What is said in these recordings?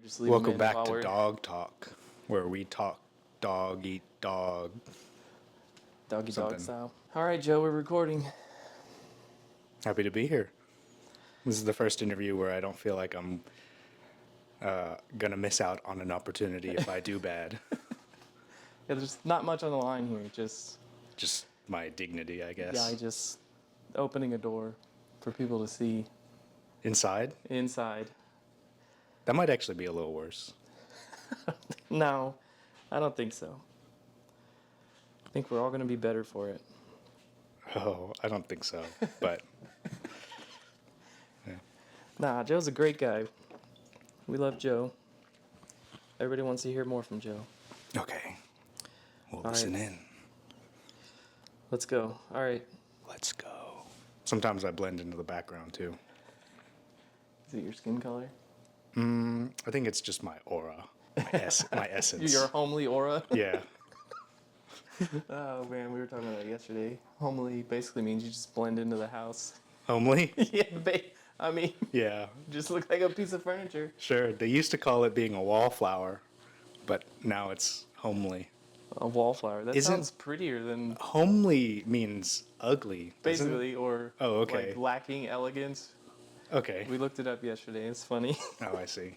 Just leave them Welcome in back while to we're Dog Talk, where we talk dog, eat dog, doggy dog something. style. All right, Joe, we're recording. Happy to be here. This is the first interview where I don't feel like I'm gonna miss out on an opportunity if I do bad. Yeah, there's not much on the line here. Just Just my dignity, I guess. yeah, just opening a door for people to see Inside, inside. that might actually be a little worse. No, I don't think so. I think we're all going to be better for it. Oh, I don't think so. But Nah, Joe's a great guy. We love Joe. Everybody wants to hear more from Joe. okay, we'll All listen right. in. Let's go. All right. Let's go. Sometimes I blend into the background too. Is it your skin color? I think it's just my aura, my essence. Your homely aura? Yeah. Oh, man, we were talking about that yesterday. Homely basically means you just blend into the house. Homely? Yeah, I mean, Yeah. just look like a piece of furniture. Sure. They used to call it being a wallflower, but now it's homely. A wallflower. That Isn't- sounds prettier than Homely means ugly, doesn't it? basically, or Oh, okay. like lacking elegance. Okay. We looked it up yesterday. It's funny. Oh, I see.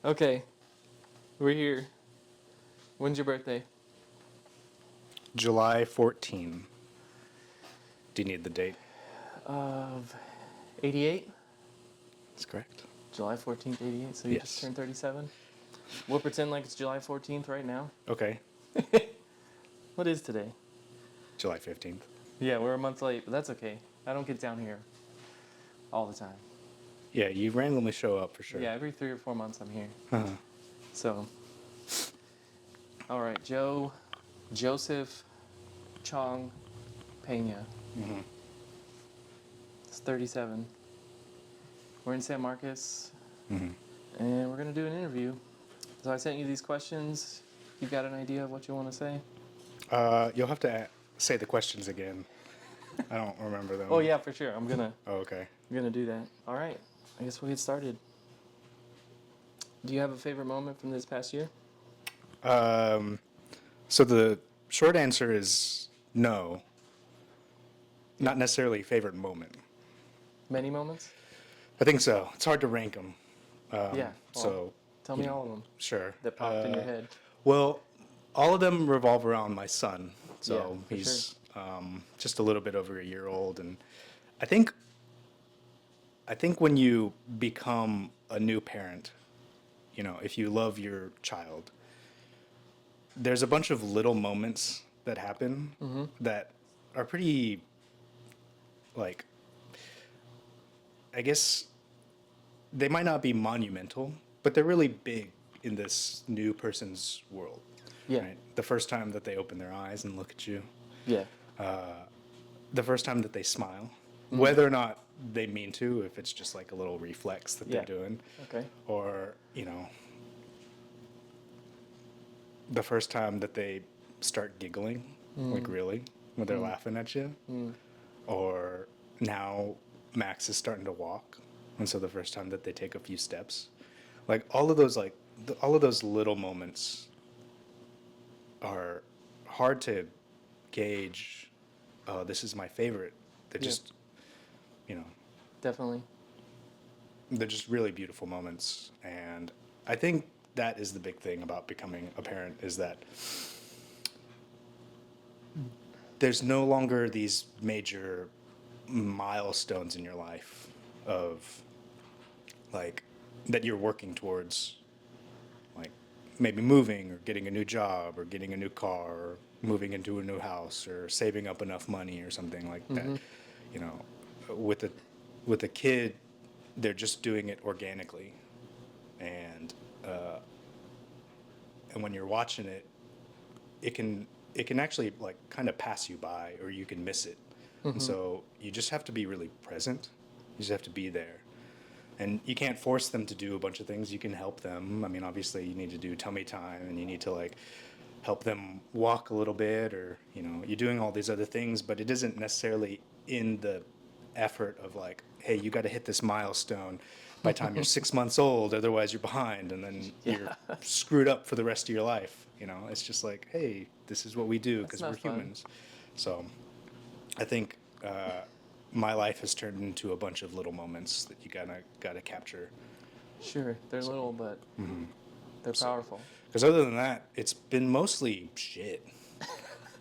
Okay, we're here. When's your birthday? July 14. Do you need the date? Of 88? That's correct. July 14th, 88. So you Yes. just turned 37? We'll pretend like it's July 14th right now. Okay. What is today? July 15th. Yeah, we're a month late, but that's okay. I don't get down here all the time. Yeah, you randomly show up for sure. Yeah, every 3 or 4 months I'm here. Uh-huh. So, all right, Joseph Chong Pena. Mhm. It's 37. We're in San Marcos, Mhm. and we're going to do an interview. So I sent you these questions. You got an idea of what you want to say? You'll have to say the questions again. I don't remember them. Oh, yeah, for sure. I'm going Oh, okay. to do that. All right. I guess we'll get started. Do you have a favorite moment from this past year? So the short answer is no. Not necessarily favorite moment. Many moments? I think so. It's hard to rank them. Yeah, So Tell me all of them sure. that popped in your head. Well, all of them revolve around my son. So Yeah, for he's just a little bit over a year old, and I think when you become a new parent, you know, if you love your child, there's a bunch of little moments that happen that are pretty, like, I guess they might not be monumental, but they're really big in this new person's world. Yeah. Right? The first time that they open their eyes and look at you, Yeah. the first time that they smile, whether or not they mean to, if it's just like a little reflex that Yeah. they're doing, Okay. or, you know, the first time that they start giggling, like really, when they're laughing at you, or now Max is starting to walk, and so the first time that they take a few steps, like all of those, like all of those little moments are hard to gauge. Oh, this is my favorite. They're Yeah. just, you know, Definitely. they're just really beautiful moments, and I think that is the big thing about becoming a parent, is that there's no longer these major milestones in your life of, like, that you're working towards, like maybe moving or getting a new job or getting a new car or moving into a new house or saving up enough money or something like that. You know, with a kid, they're just doing it organically, and when you're watching it, it can actually, like, kind of pass you by, or you can miss it. And so you just have to be really present. You just have to be there. And you can't force them to do a bunch of things. You can help them. I mean, obviously you need to do tummy time, and you need to, like, help them walk a little bit, or, you know, you're doing all these other things, but it isn't necessarily in the effort of, like, hey, you got to hit this milestone by the time you're 6 months old. Otherwise, you're behind, and then you're Yeah. screwed up for the rest of your life. You know, it's just like, hey, this is what we do because we're not fun. humans. So, I think my life has turned into a bunch of little moments that you gotta capture. Sure, they're little, but they're powerful. Because other than that, it's been mostly shit.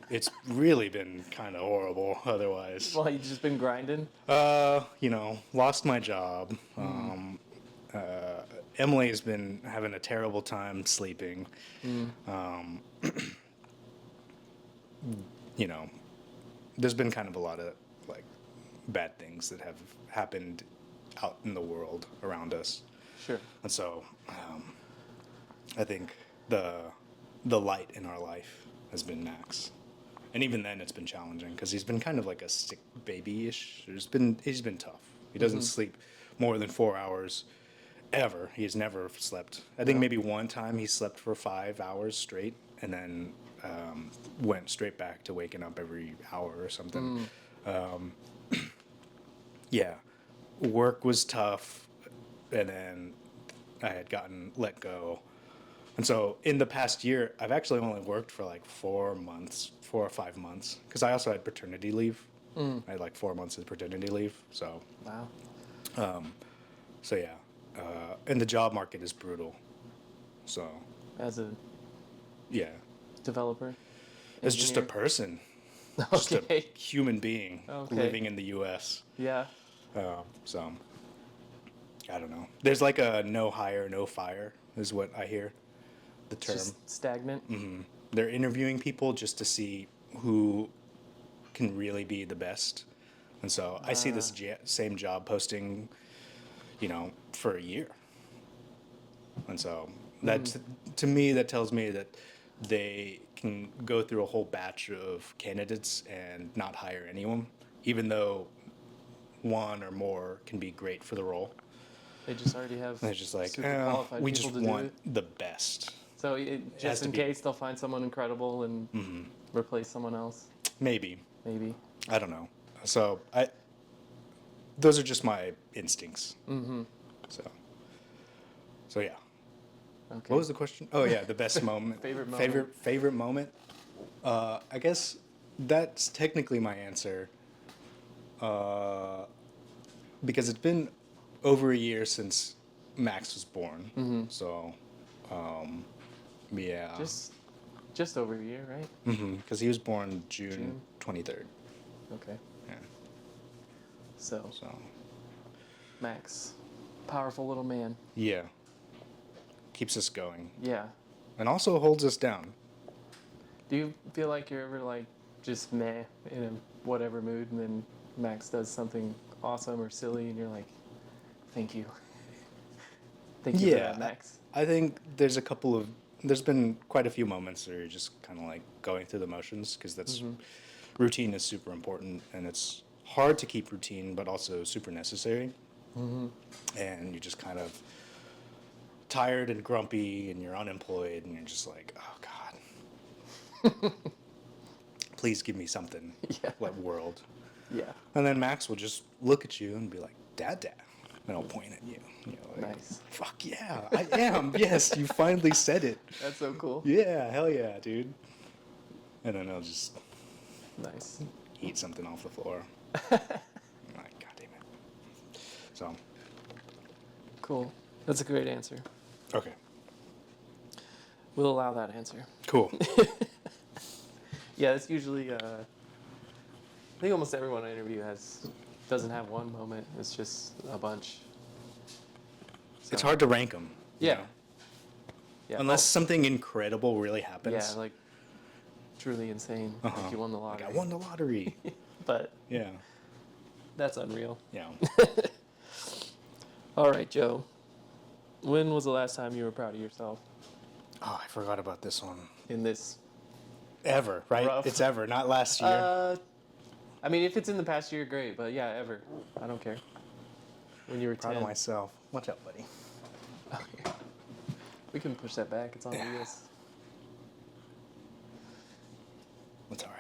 It's really been kind of horrible otherwise. Well, you've just been grinding. You know, lost my job. Emily's been having a terrible time sleeping. You know, there's been kind of a lot of like bad things that have happened out in the world around us. Sure. And so, I think the light in our life has been Max, and even then it's been challenging because he's been kind of like a sick baby-ish. He's been tough. He doesn't sleep more than 4 hours ever. He's never slept. I think maybe one time he slept for 5 hours straight, and then went straight back to waking up every hour or something. Yeah, work was tough, and then I had gotten let go. And so in the past year, I've actually only worked for like 4 or 5 months, because I also had paternity leave. I had like 4 months of paternity leave. So, Wow. so yeah. And the job market is brutal. So, As a yeah. developer. As just a engineer? person, just a Okay. human being Okay. living in the U.S. Yeah. So, I don't know. There's like a no hire, no fire is what I hear. The It's term. just stagnant. They're interviewing people just to see who can really be the best. And so I see this same job posting, you know, for a year. And so that, to me, that tells me that they can go through a whole batch of candidates and not hire anyone, even though one or more can be great for the role. They just already have And it's just like, super qualified we people just to do want it. the best. So has just to in be- case they'll find someone incredible and replace someone else, Maybe. maybe. I don't know. So those are just my instincts. So yeah. Okay. What was the question? Oh yeah, the best moment. Favorite moment. Favorite moment. I guess that's technically my answer. Because it's been over a year since Max was born. So, yeah. Just over a year, right? Because he was born June June. 23rd. Okay. Yeah. So So Max, powerful little man. yeah, keeps us going Yeah. and also holds us down. Do you feel like you're ever like just meh in a whatever mood, and then Max does something awesome or silly, and you're like, "Thank you, thank you for Yeah. that, Max." I think there's been quite a few moments where you're just kind of like going through the motions, because that's routine is super important, and it's hard to keep routine, but also super necessary. And you're just kind of tired and grumpy, and you're unemployed, and you're just like, oh God, please give me something, Yeah. like world. Yeah. And then Max will just look at you and be like, Dad, Dad. And I'll point at you. You know, like, Nice. fuck yeah, I am. Yes, you finally said it. That's so cool. Yeah, hell yeah, dude. And then I'll just Nice. eat something off the floor. I'm like, God damn it. So, Cool. That's a great answer. okay, We'll allow that answer. cool. Yeah, it's usually. I think almost everyone I interview doesn't have one moment. It's just a bunch. It's So- hard to rank them. Yeah. Yeah. Unless something incredible really happens. Yeah, like truly insane. Uh-huh. Like you won the Like, lottery. I won the lottery. But Yeah. that's unreal. Yeah. All right, Joe. When was the last time you were proud of yourself Oh, I forgot about this one. in this? Ever, right? Rough. It's ever, not last year. I mean, if it's in the past year, great. But yeah, ever. I don't care. When you were Proud 10. of myself. Watch out, buddy. Okay. We can push that back. It's on Yeah. wheels. That's all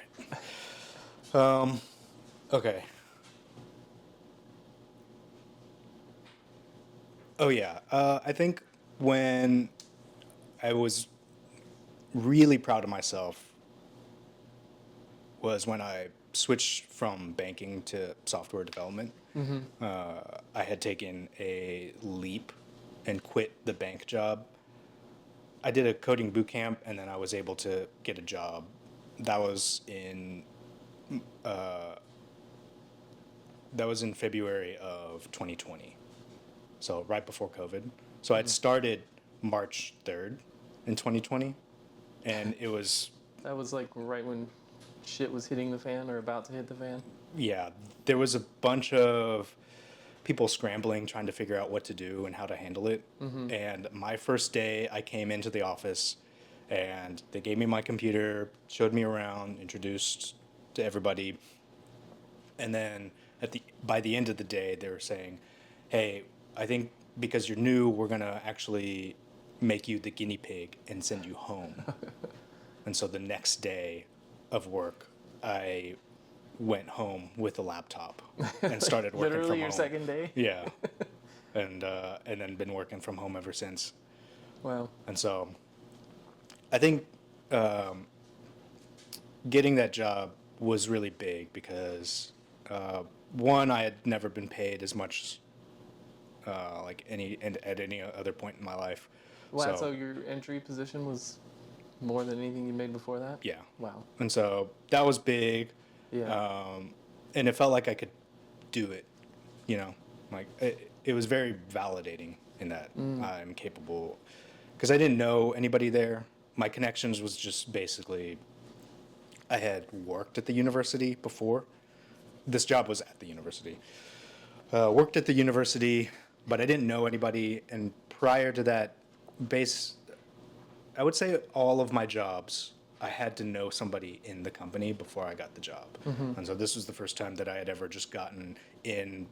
right. Okay. Oh yeah. I think when I was really proud of myself was when I switched from banking to software development. I had taken a leap and quit the bank job. I did a coding boot camp, and then I was able to get a job. That was in that was in February of 2020, so right before COVID. So I'd started March 3rd in 2020, and it was, That was like right when shit was hitting the fan or about to hit the fan. yeah, there was a bunch of people scrambling trying to figure out what to do and how to handle it. And my first day, I came into the office and they gave me my computer, showed me around, introduced to everybody. And then by the end of the day, they were saying, "Hey, I think because you're new, we're gonna actually make you the guinea pig and send you home." And so the next day of work, I went home with a laptop and started working Literally from your home. second day. Yeah, and then been working from home ever since. Wow. And so, I think getting that job was really big because one, I had never been paid as much like at any other point in my life. Wow. So your entry position was more than anything you made before that. Yeah, Wow. and so that was big, Yeah. and it felt like I could do it. You know, like it was very validating in that I'm capable, because I didn't know anybody there. My connections was just basically I had worked at the university before. This job was at the university. Worked at the university, but I didn't know anybody. And prior to that, base, I would say all of my jobs, I had to know somebody in the company before I got the job. And so this was the first time that I had ever just gotten in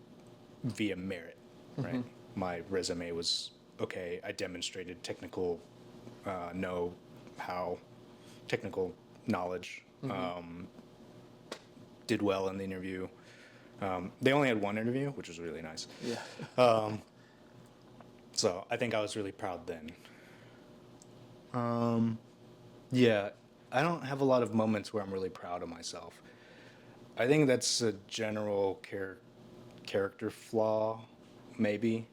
via merit, right? My resume was okay. I demonstrated technical know-how, technical knowledge. Did well in the interview. They only had one interview, which was really nice. Yeah. So I think I was really proud then. Yeah, I don't have a lot of moments where I'm really proud of myself. I think that's a general character flaw, maybe.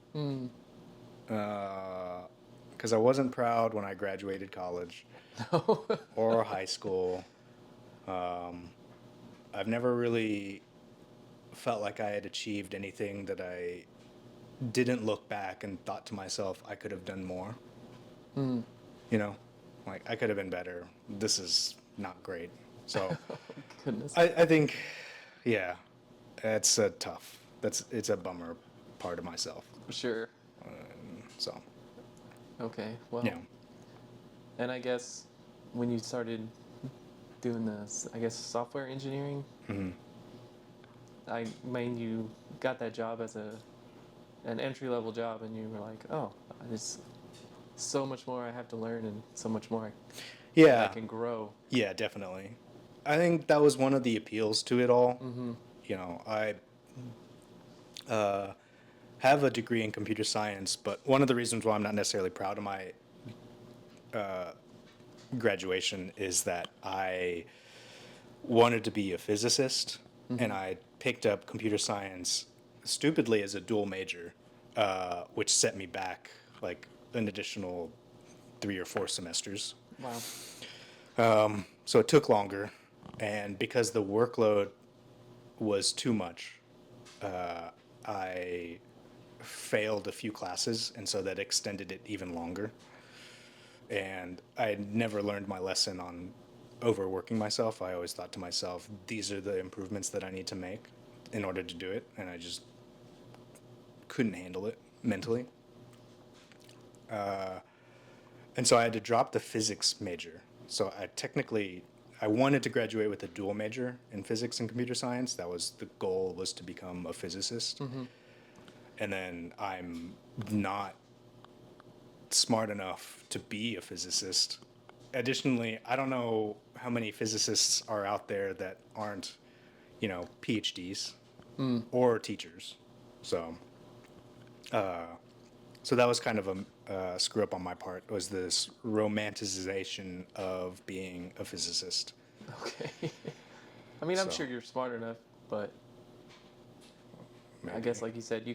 Because I wasn't proud when I graduated college or high school. I've never really felt like I had achieved anything that I didn't look back and thought to myself I could have done more. You know, like I could have been better. This is not great. So Goodness. I think, yeah, it's a tough. It's a bummer part of myself. Sure. So Okay. Well. yeah, And I guess when you started doing this, I guess software engineering, I mean, you got that job as an entry level job, and you were like, oh, there's so much more I have to learn, and so much more I yeah, can grow. yeah, definitely. I think that was one of the appeals to it all. You know, I have a degree in computer science, but one of the reasons why I'm not necessarily proud of my graduation is that I wanted to be a physicist, and I picked up computer science stupidly as a dual major, which set me back like an additional 3 or 4 semesters. Wow. So it took longer, and because the workload was too much, I failed a few classes, and so that extended it even longer. And I had never learned my lesson on overworking myself. I always thought to myself, these are the improvements that I need to make in order to do it, and I just couldn't handle it mentally. And so I had to drop the physics major. So I wanted to graduate with a dual major in physics and computer science. That was the goal, was to become a physicist. And then I'm not smart enough to be a physicist. Additionally, I don't know how many physicists are out there that aren't, PhDs or teachers. So So that was kind of a screw up on my part, was this romanticization of being a physicist. Okay. I mean, I'm So sure you're smart enough, but I maybe. guess, like you said,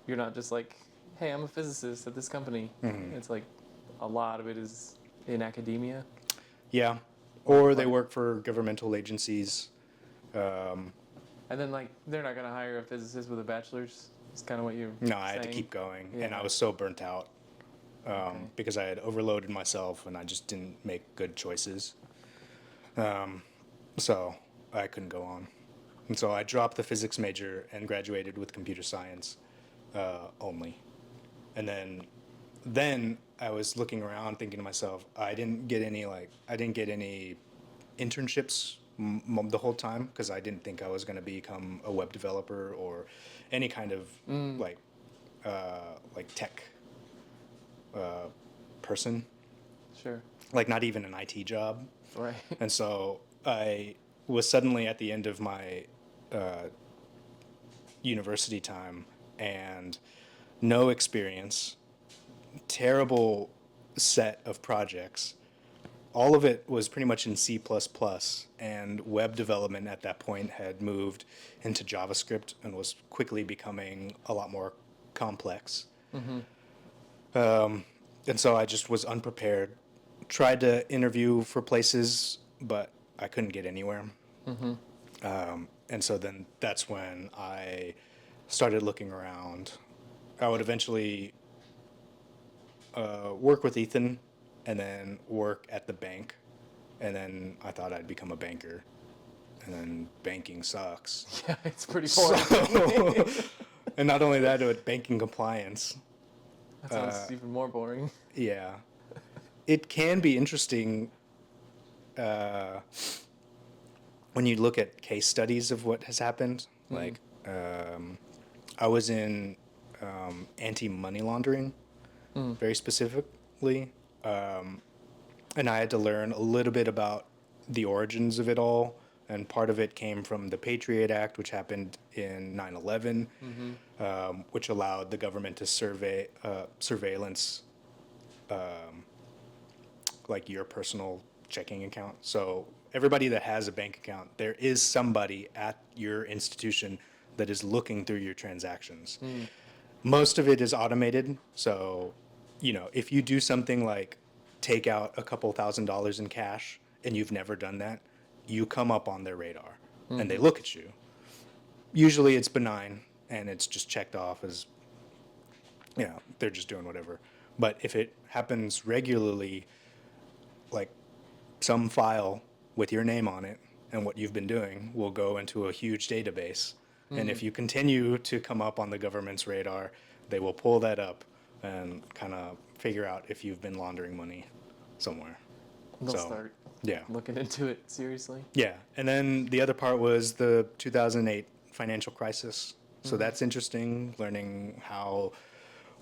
you're not just like, hey, I'm a physicist at this company. Mhm. It's like a lot of it is in academia Yeah. or Or they like, work for governmental agencies. Um, and then like they're not gonna hire a physicist with a bachelor's. It's kind of what you're no, I had to saying. keep going, and I Yeah. was so burnt out Okay. because I had overloaded myself and I just didn't make good choices. So I couldn't go on. And so I dropped the physics major and graduated with computer science only. And then I was looking around thinking to myself, I didn't get any internships the whole time because I didn't think I was going to become a web developer or any kind of Mm, like like tech person, sure. like not even an IT job. Right. And so I was suddenly at the end of my uh, university time and no experience, terrible set of projects. All of it was pretty much in C++, and web development at that point had moved into JavaScript and was quickly becoming a lot more complex. Mm-hmm. And so I just was unprepared. Tried to interview for places, but I couldn't get anywhere. Mm-hmm. And so then that's when I started looking around. I would eventually work with Ethan and then work at the bank. And then I thought I'd become a banker. And then banking sucks. Yeah, it's pretty So, boring. and not only that, but banking compliance. That sounds even more boring. Yeah. It can be interesting uh, when you look at case studies of what has happened. Mm. Like, I was in anti money laundering Mm. very specifically, and I had to learn a little bit about the origins of it all. And part of it came from the Patriot Act, which happened in 9/11, Mm-hmm. which allowed the government to surveillance like your personal checking account. So everybody that has a bank account, there is somebody at your institution that is looking through your transactions. Mm. Most of it is automated. So, if you do something like take out a couple $1,000s in cash and you've never done that, you come up on their radar and they Mm-hmm. look at you. Usually it's benign and it's just checked off as, they're just doing whatever. But if it happens regularly, like some file with your name on it and what you've been doing will go into a huge database. And Mm. if you continue to come up on the government's radar, they will pull that up and kind of figure out if you've been laundering money somewhere. They'll So, start yeah. looking into it seriously. Yeah. And then the other part was the 2008 financial crisis. So Mm-hmm. that's interesting, learning how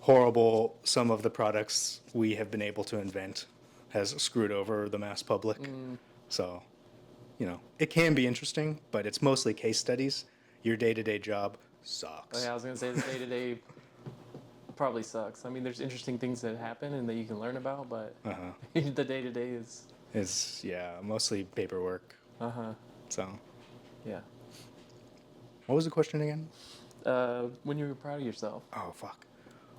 horrible some of the products we have been able to invent has screwed over the mass public. Mm. So, it can be interesting, but it's mostly case studies. Your day-to-day job Oh, sucks. yeah, I was gonna say the day to day probably sucks. I mean, there's interesting things that happen and that you can learn about, but Uh-huh. the day to day is, It's, yeah, mostly paperwork. uh-huh, So, yeah. what was the question again? When you were proud of yourself. Oh, fuck.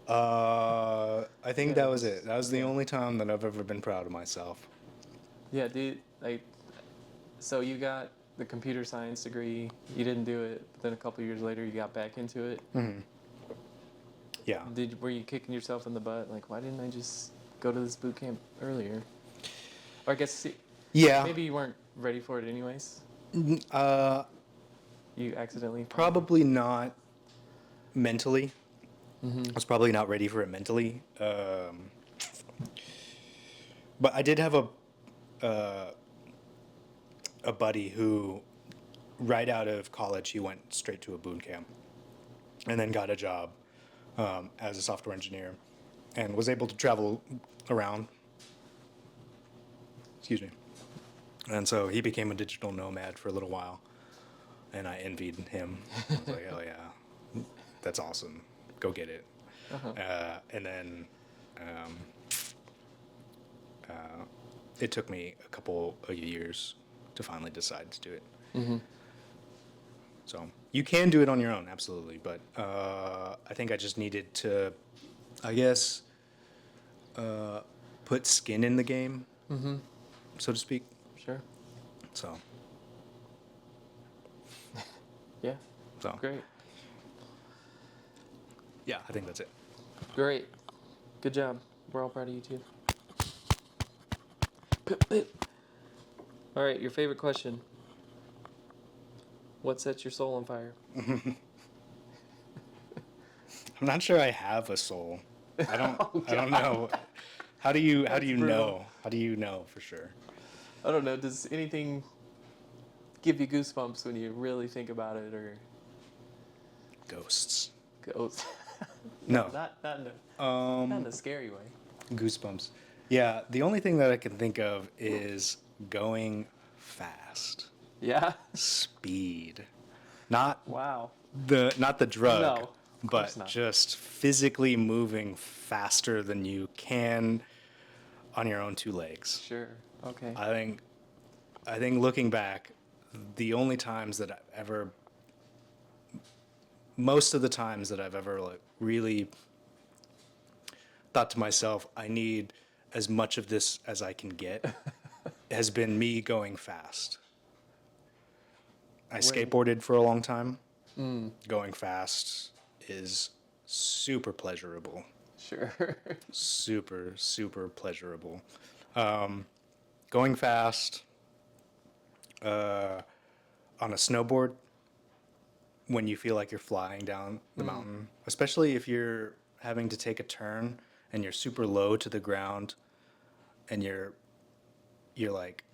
I think Yeah, that was it. That was the yeah. only time that I've ever been proud of myself. Yeah, dude. Like, so you got the computer science degree. You didn't do it, but then a couple years later, you got back into it. Yeah. Were you kicking yourself in the butt? Like, why didn't I just go to this boot camp earlier? Or I guess Yeah. maybe you weren't ready for it anyways. Uh, You accidentally. probably not mentally. Mm-hmm. I was probably not ready for it mentally. But I did have a buddy who, right out of college, he went straight to a boot camp, and then got a job as a software engineer, and was able to travel around. Excuse me. And so he became a digital nomad for a little while, and I envied him. I was like, "Oh yeah, that's awesome. Go get it." And then um, it took me a couple of years to finally decide to do it. So you can do it on your own, absolutely. But I think I just needed to, I guess, put skin in the game, so to speak. Sure. So, Yeah. so Great. yeah, I think that's it. Great. Good job. We're all proud of you too. All right, your favorite question. What sets your soul on fire? I'm not sure I have a soul. I don't. Oh, I don't know. How do you That's know? brutal. How do you know for sure? I don't know. Does anything give you goosebumps when you really think about it, or Ghosts. ghosts? No. Not in Um, a scary way. goosebumps. Yeah, the only thing that I can think of is going fast. Yeah. Speed. Not Wow. not the drug, No, of course but not. just physically moving faster than you can on your own two legs. Sure. Okay. I think looking back, the only times that I've ever most of the times that I've ever like really thought to myself, I need as much of this as I can get, has been me going fast. I skateboarded for a long time. Going fast is super pleasurable. Sure. Super, super pleasurable. Going fast on a snowboard when you feel like you're flying down the mountain, especially if you're having to take a turn and you're super low to the ground and you're like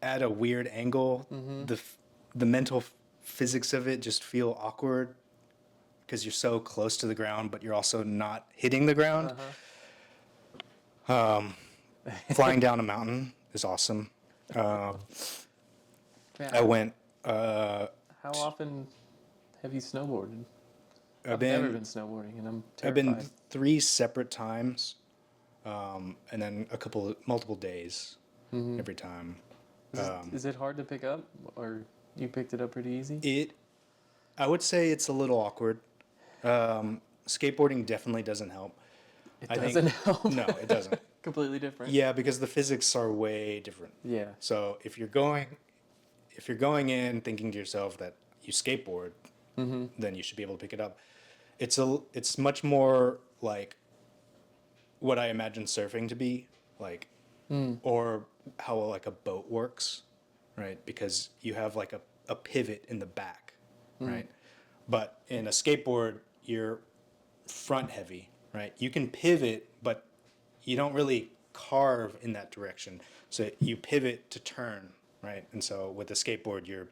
at a weird angle, the mental physics of it just feel awkward because you're so close to the ground, but you're also not hitting the ground. Flying down a mountain is awesome. Man, I went. how often have you snowboarded? I've never been. been snowboarding, and I'm I've terrified. been 3 separate times, and then multiple days every time. Is it hard to pick up, or you picked it up pretty easy? I would say it's a little awkward. Skateboarding definitely doesn't help. It I think- doesn't help. No, it doesn't. Completely different. Yeah, because the physics are way different. Yeah. So if you're going in thinking to yourself that you skateboard, then you should be able to pick it up. It's much more like what I imagine surfing to be like, or how like a boat works, right? Because you have like a pivot in the back, right? But in a skateboard, you're front heavy, right? You can pivot, but you don't really carve in that direction. So you pivot to turn, right? And so with the skateboard, you're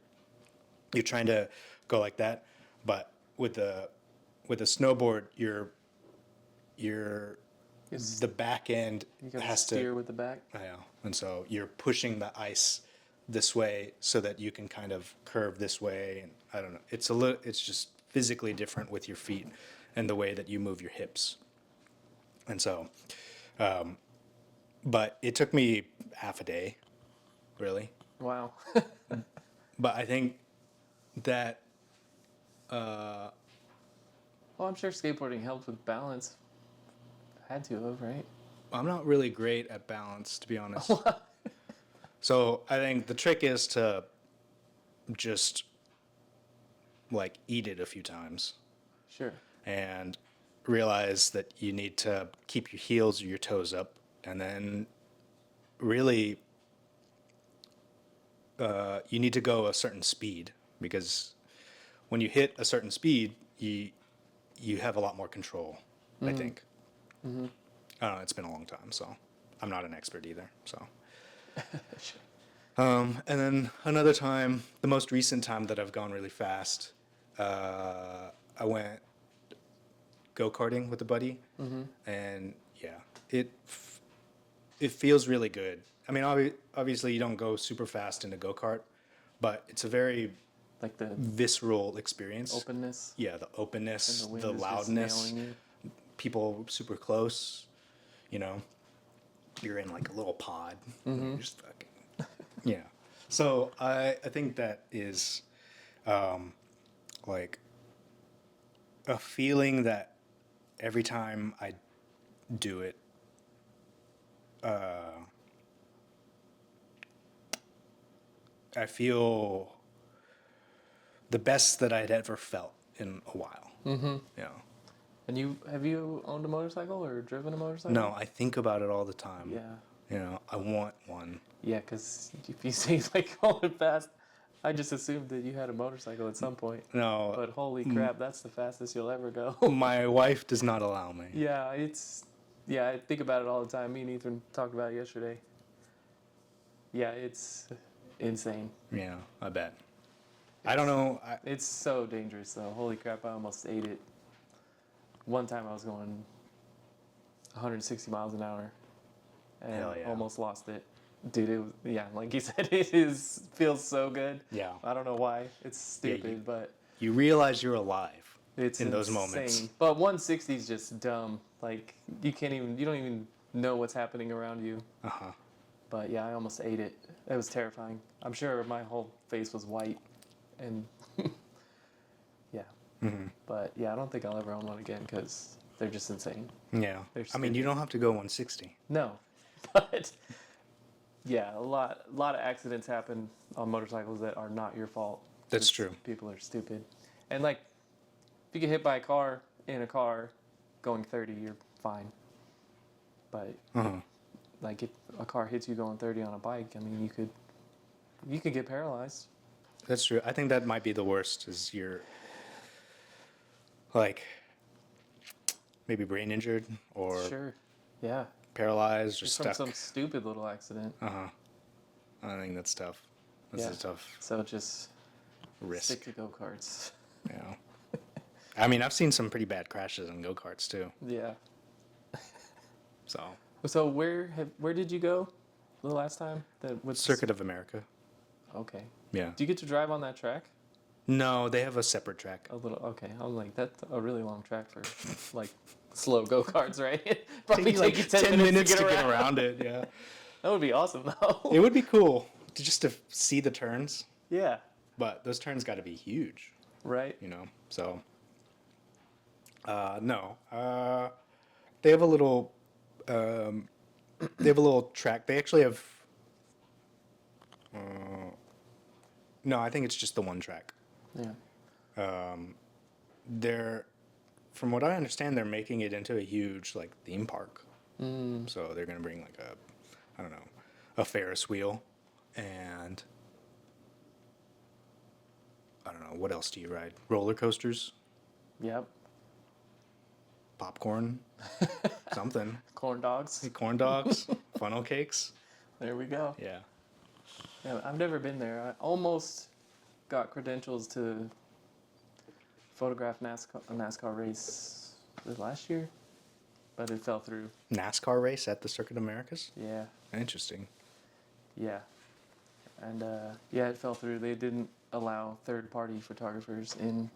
trying to go like that, but with a snowboard, the back end You gotta has steer to. with the back. I know, and so you're pushing the ice this way so that you can kind of curve this way, and I don't know. It's just physically different with your feet and the way that you move your hips, and so. But it took me half a day, really. Wow. But I think that Well, I'm sure skateboarding helped with balance. Had to have, right? I'm not really great at balance, to be honest. So I think the trick is to just like eat it a few times Sure. and realize that you need to keep your heels or your toes up, and then really you need to go a certain speed, because when you hit a certain speed, you have a lot more control, I think. I don't know, it's been a long time, so I'm not an expert either. So, and then another time, the most recent time that I've gone really fast, I went go-karting with a buddy, and yeah, it feels really good. I mean, obviously you don't go super fast in a go-kart, but it's a very Like the visceral experience. openness. Yeah, the openness, And the wind the is just loudness. nailing you. people super close, you know, you're in like a little pod, and you're just fucking, yeah. So I think that is like a feeling that every time I do it, I feel the best that I'd ever felt in a while. Mm-hmm. Yeah. And have you owned a motorcycle or driven a motorcycle? No, I think about it all the time. Yeah. You know, I want one. Yeah, because if you say like going fast, I just assumed that you had a motorcycle at some point. No, But holy crap, that's the fastest you'll ever go. my wife does not allow me. Yeah, I think about it all the time. Me and Ethan talked about it yesterday. Yeah, it's insane. Yeah, I bet. I don't know. It's so dangerous though. Holy crap, I almost ate it. One time I was going 160 miles an hour and Hell yeah. almost lost it. Dude, it was, yeah, like you said, feels so good. Yeah. I don't know why. It's stupid, but You realize you're alive it's in those insane. moments. But 160 is just dumb. Like you don't even know what's happening around you. Uh-huh. But yeah, I almost ate it. It was terrifying. I'm sure my whole face was white, and yeah. Mm-hmm. But yeah, I don't think I'll ever own one again because they're just insane. Yeah. They're I mean, you don't have to go 160. No, but yeah, a lot of accidents happen on motorcycles that are not your fault. That's Just true. People are stupid, and like if you get hit by a car in a car going 30, you're fine. But Uh-huh. like if a car hits you going 30 on a bike, I mean you could get paralyzed. That's true. I think that might be the worst is you're like maybe brain injured or Sure. Yeah. paralyzed or Just stuck. from some stupid little accident. Uh-huh. I think that's tough. That's Yeah. a tough So just risk. stick to go-karts. Yeah. I mean, I've seen some pretty bad crashes in go-karts too. Yeah. So, So where did you go the last time? Circuit of America. Okay. Yeah. Do you get to drive on that track? No, they have a separate track. A little. Okay. I'm like that's a really long track for like slow go-karts, right? Probably take you 10 minutes to get around. it. Yeah. That would be awesome though. It would be cool just to see the turns, Yeah. but those turns got to be huge, Right. you know. So, no, they have a little, they have a little track. They actually have. No, I think it's just the one track. Yeah. They're, from what I understand, they're making it into a huge like theme park. So they're gonna bring like I don't know, a Ferris wheel, and I don't know what else do you ride? Roller coasters, Yep. popcorn, something, Corn dogs. corn dogs, funnel cakes. There we go. Yeah. Yeah, I've never been there. I almost got credentials to photograph a NASCAR race last year, but it fell through. NASCAR race at the Circuit of Americas. Yeah. Interesting. Yeah. And yeah, it fell through. They didn't allow third-party photographers in.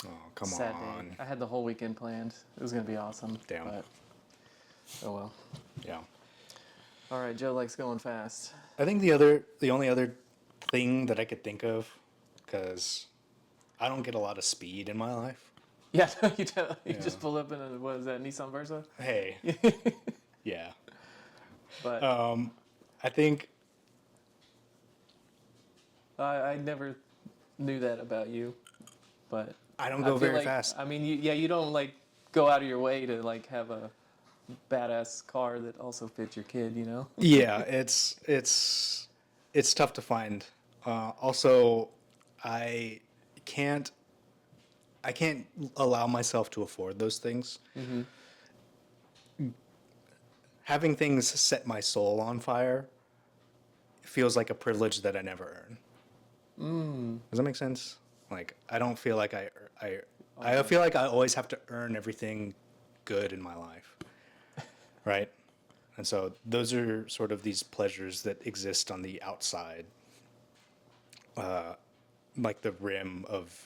Oh, come Sad on. day. I had the whole weekend planned. It was gonna be awesome. Damn. But oh well. Yeah. All right, Joe likes going fast. I think the only other thing that I could think of, because I don't get a lot of speed in my life. Yeah, you Yeah. just pull up in a, what is that, Nissan Versa? Hey. Yeah. But I think I never knew that about you. But I don't I go feel very like, fast. I mean, you don't like go out of your way to like have a badass car that also fits your kid, you know? Yeah, it's tough to find. Also, I can't allow myself to afford those things. Having things set my soul on fire feels like a privilege that I never earn. Does that make sense? Like, I don't feel like I feel like I always have to earn everything good in my life. Right? And so those are sort of these pleasures that exist on the outside, like the rim of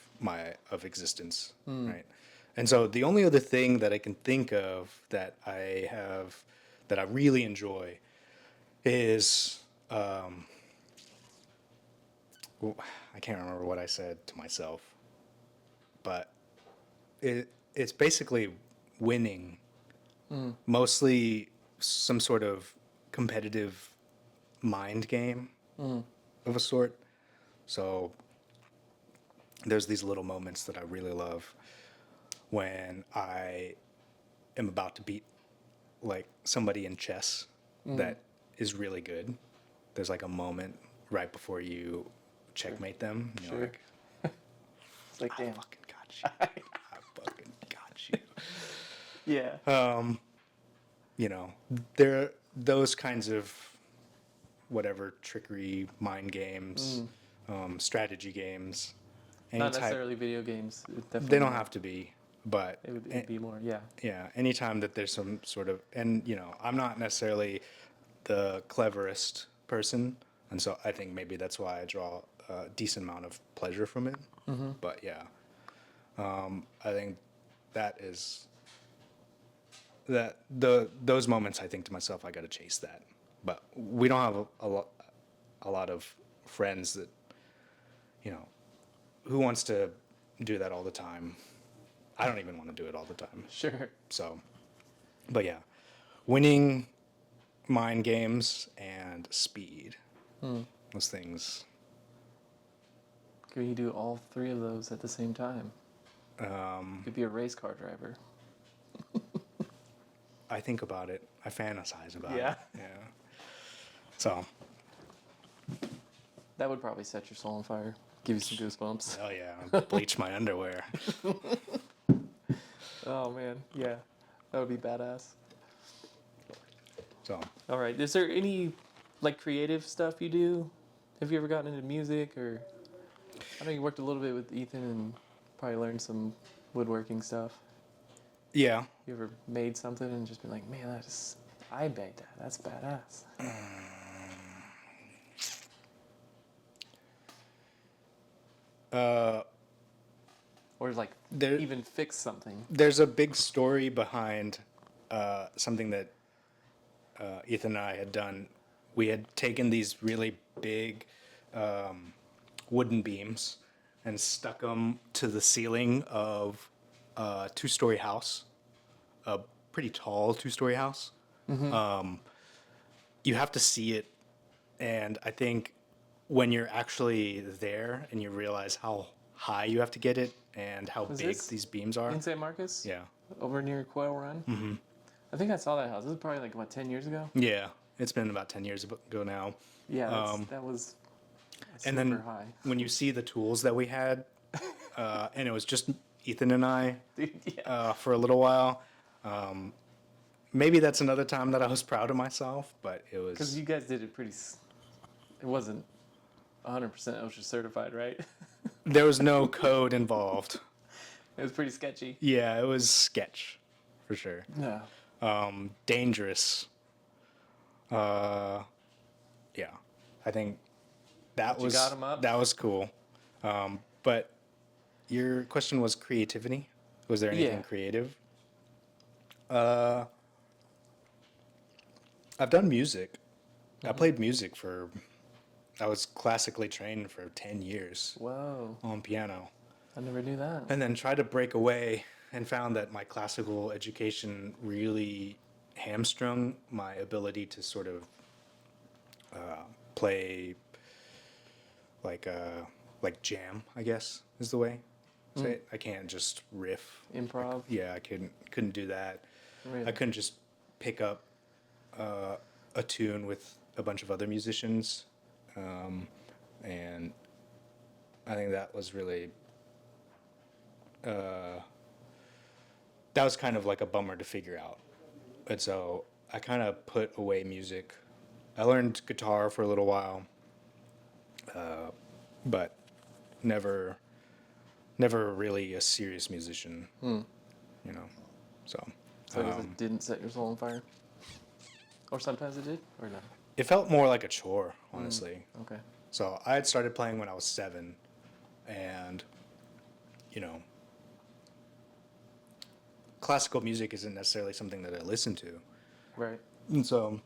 existence, right? And so the only other thing that I can think of that I have that I really enjoy is I can't remember what I said to myself, but it's basically winning, mostly some sort of competitive mind game of a sort. So there's these little moments that I really love when I am about to beat like somebody in chess that is really good. There's like a moment right before you checkmate them. And you're Sure. like, It's like, I damn. fucking got you. I fucking got you. Yeah. You know, there are those kinds of whatever trickery, mind games, strategy games. Any Not type, necessarily video games. It they definitely don't not. have to be, but It'd be more, yeah. yeah, anytime that there's some sort of, and you know, I'm not necessarily the cleverest person, and so I think maybe that's why I draw a decent amount of pleasure from it. But yeah, I think that is those moments. I think to myself, I got to chase that. But we don't have a lot of friends that, you know, who wants to do that all the time. I don't even want to do it all the time. Sure. So, but yeah, winning mind games and speed. Those things. Can you do all three of those at the same time? You could be a race car driver. I think about it. I fantasize about Yeah. it. Yeah. So, That would probably set your soul on fire. Give you some goosebumps. oh yeah, bleach my underwear. Oh man, yeah. That would be badass. So, All right. Is there any like creative stuff you do? Have you ever gotten into music or I know you worked a little bit with Ethan and probably learned some woodworking stuff. yeah. You ever made something and just been like, man, I made that. That's badass. Or like There- even fix something. There's a big story behind something that Ethan and I had done. We had taken these really big wooden beams and stuck them to the ceiling of a two-story house, a pretty tall two-story house. You have to see it, and I think when you're actually there and you realize how high you have to get it and how Was big this these beams are. In San Marcos? Yeah. Over near Quail Run? Mm-hmm. I think I saw that house. This was probably like, what, 10 years ago? Yeah, it's been about 10 years ago now. Yeah, that was super And then high. when you see the tools that we had, and it was just Ethan and I Dude, yeah. for a little while, maybe that's another time that I was proud of myself, but it Because was, you guys did it it wasn't 100% OSHA certified, right? there was no code involved. It was pretty sketchy. Yeah, it was sketch, for sure. No. Dangerous. Yeah, I think that you was got 'em up? that was cool. But your question was creativity. Was there anything Yeah. creative? I've done music. I played music for. I was classically trained for 10 years Whoa. on piano, I never knew that. and then tried to break away and found that my classical education really hamstrung my ability to sort of play like jam, I guess is the way to say it. I can't just riff. Improv. Yeah, I couldn't do that. Really? I couldn't just pick up a tune with a bunch of other musicians, and I think that was really that was kind of like a bummer to figure out. And so I kind of put away music. I learned guitar for a little while, but never really a serious musician. You know, so So I guess it didn't set your soul on fire? Or sometimes it did? Or no? it felt more like a chore, honestly. Okay. So I had started playing when I was 7, and you know, classical music isn't necessarily something that I listen to. Right. And so,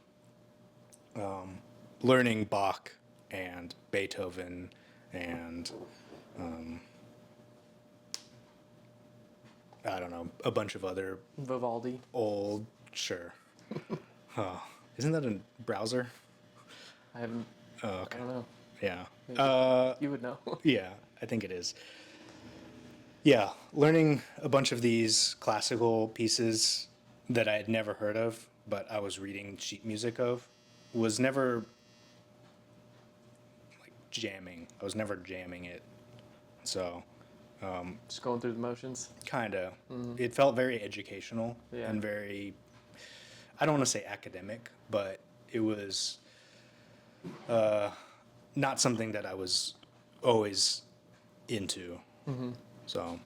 learning Bach and Beethoven and I don't know, a bunch of other Vivaldi. old, sure. Huh. Isn't that a browser? I haven't. Oh, I okay. don't know. Yeah. Maybe. You would know. Yeah, I think it is. Yeah, learning a bunch of these classical pieces that I had never heard of, but I was reading sheet music of, was never like jamming. I was never jamming it. So, Just going through the motions. kind of. It felt very educational Yeah. and very, I don't want to say academic, but it was not something that I was always into. So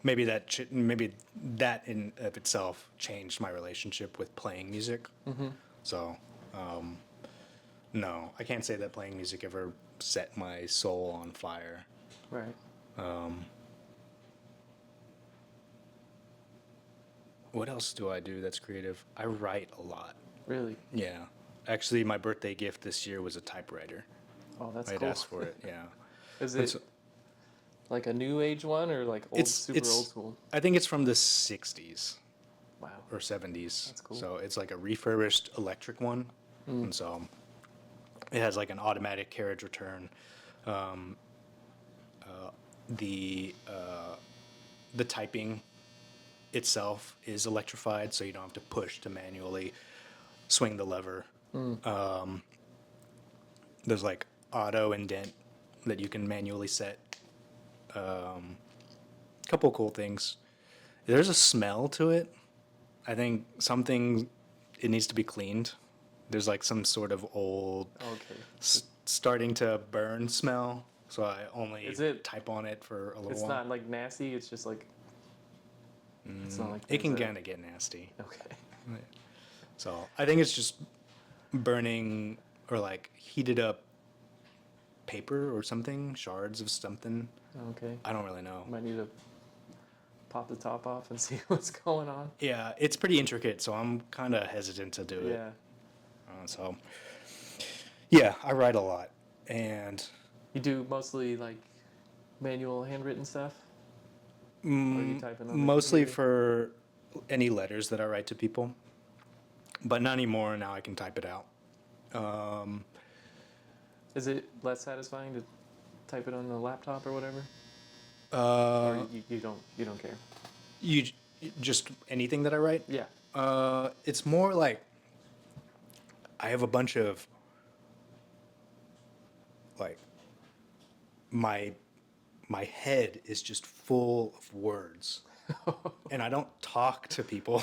maybe maybe that in of itself changed my relationship with playing music. So no, I can't say that playing music ever set my soul on fire. Right. What else do I do that's creative? I write a lot. Really. Yeah. Actually, my birthday gift this year was a typewriter. Oh, that's I'd cool. asked for it, yeah. Is It's- it like a new age one or like old, super old school? I think it's from the 60s Wow. or 70s. That's cool. So it's like a refurbished electric one. And so it has like an automatic carriage return. The typing itself is electrified, so you don't have to push to manually swing the lever. There's like auto indent that you can manually set. Couple cool things. There's a smell to it. I think something, it needs to be cleaned. There's like some sort of old Okay. starting to burn smell. So I only Is it- type on it for a little It's while. not like nasty. It's just like. It's not like. It can there's a- kind of get nasty. Okay. So I think it's just burning or like heated up paper or something, shards of something. Okay. I don't really know. Might need to pop the top off and see what's going on. Yeah, it's pretty intricate, so I'm kind of hesitant to do it. Yeah. So, yeah, I write a lot, and You do mostly like manual handwritten stuff? Or are you typing on the mostly computer? for any letters that I write to people. But not anymore. Now I can type it out. Is it less satisfying to type it on the laptop or whatever? Uh, Or you don't care? you just anything that I write. Yeah. It's more like I have a bunch of like my head is just full of words, and I don't talk to people,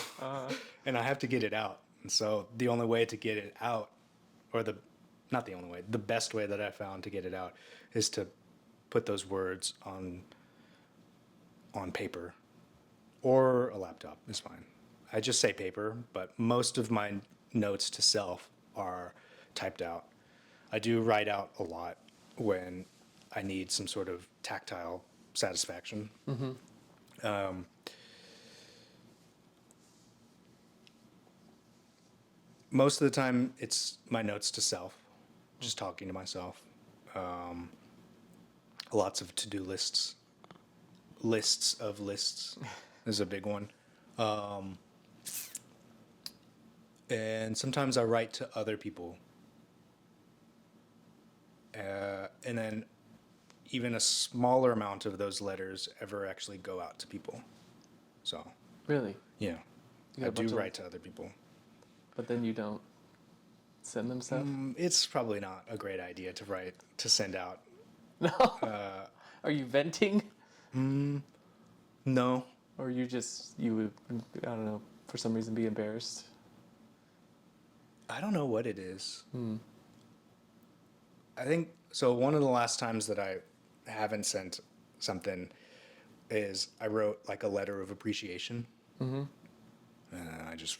and I have to get it out. And so the only way to get it out, or not the only way, the best way that I found to get it out is to put those words on paper, or a laptop is fine. I just say paper, but most of my notes to self are typed out. I do write out a lot when I need some sort of tactile satisfaction. Most of the time, it's my notes to self, just talking to myself. Lots of to-do lists. Lists of lists is a big one. And sometimes I write to other people. And then even a smaller amount of those letters ever actually go out to people. So, Really? yeah, You got I a bunch do of- write to other people. But then you don't send them stuff? It's probably not a great idea to send out. No. Are you venting? No, Or you would, I don't know, for some reason be embarrassed? I don't know what it is. I think so. One of the last times that I haven't sent something is I wrote like a letter of appreciation. And I just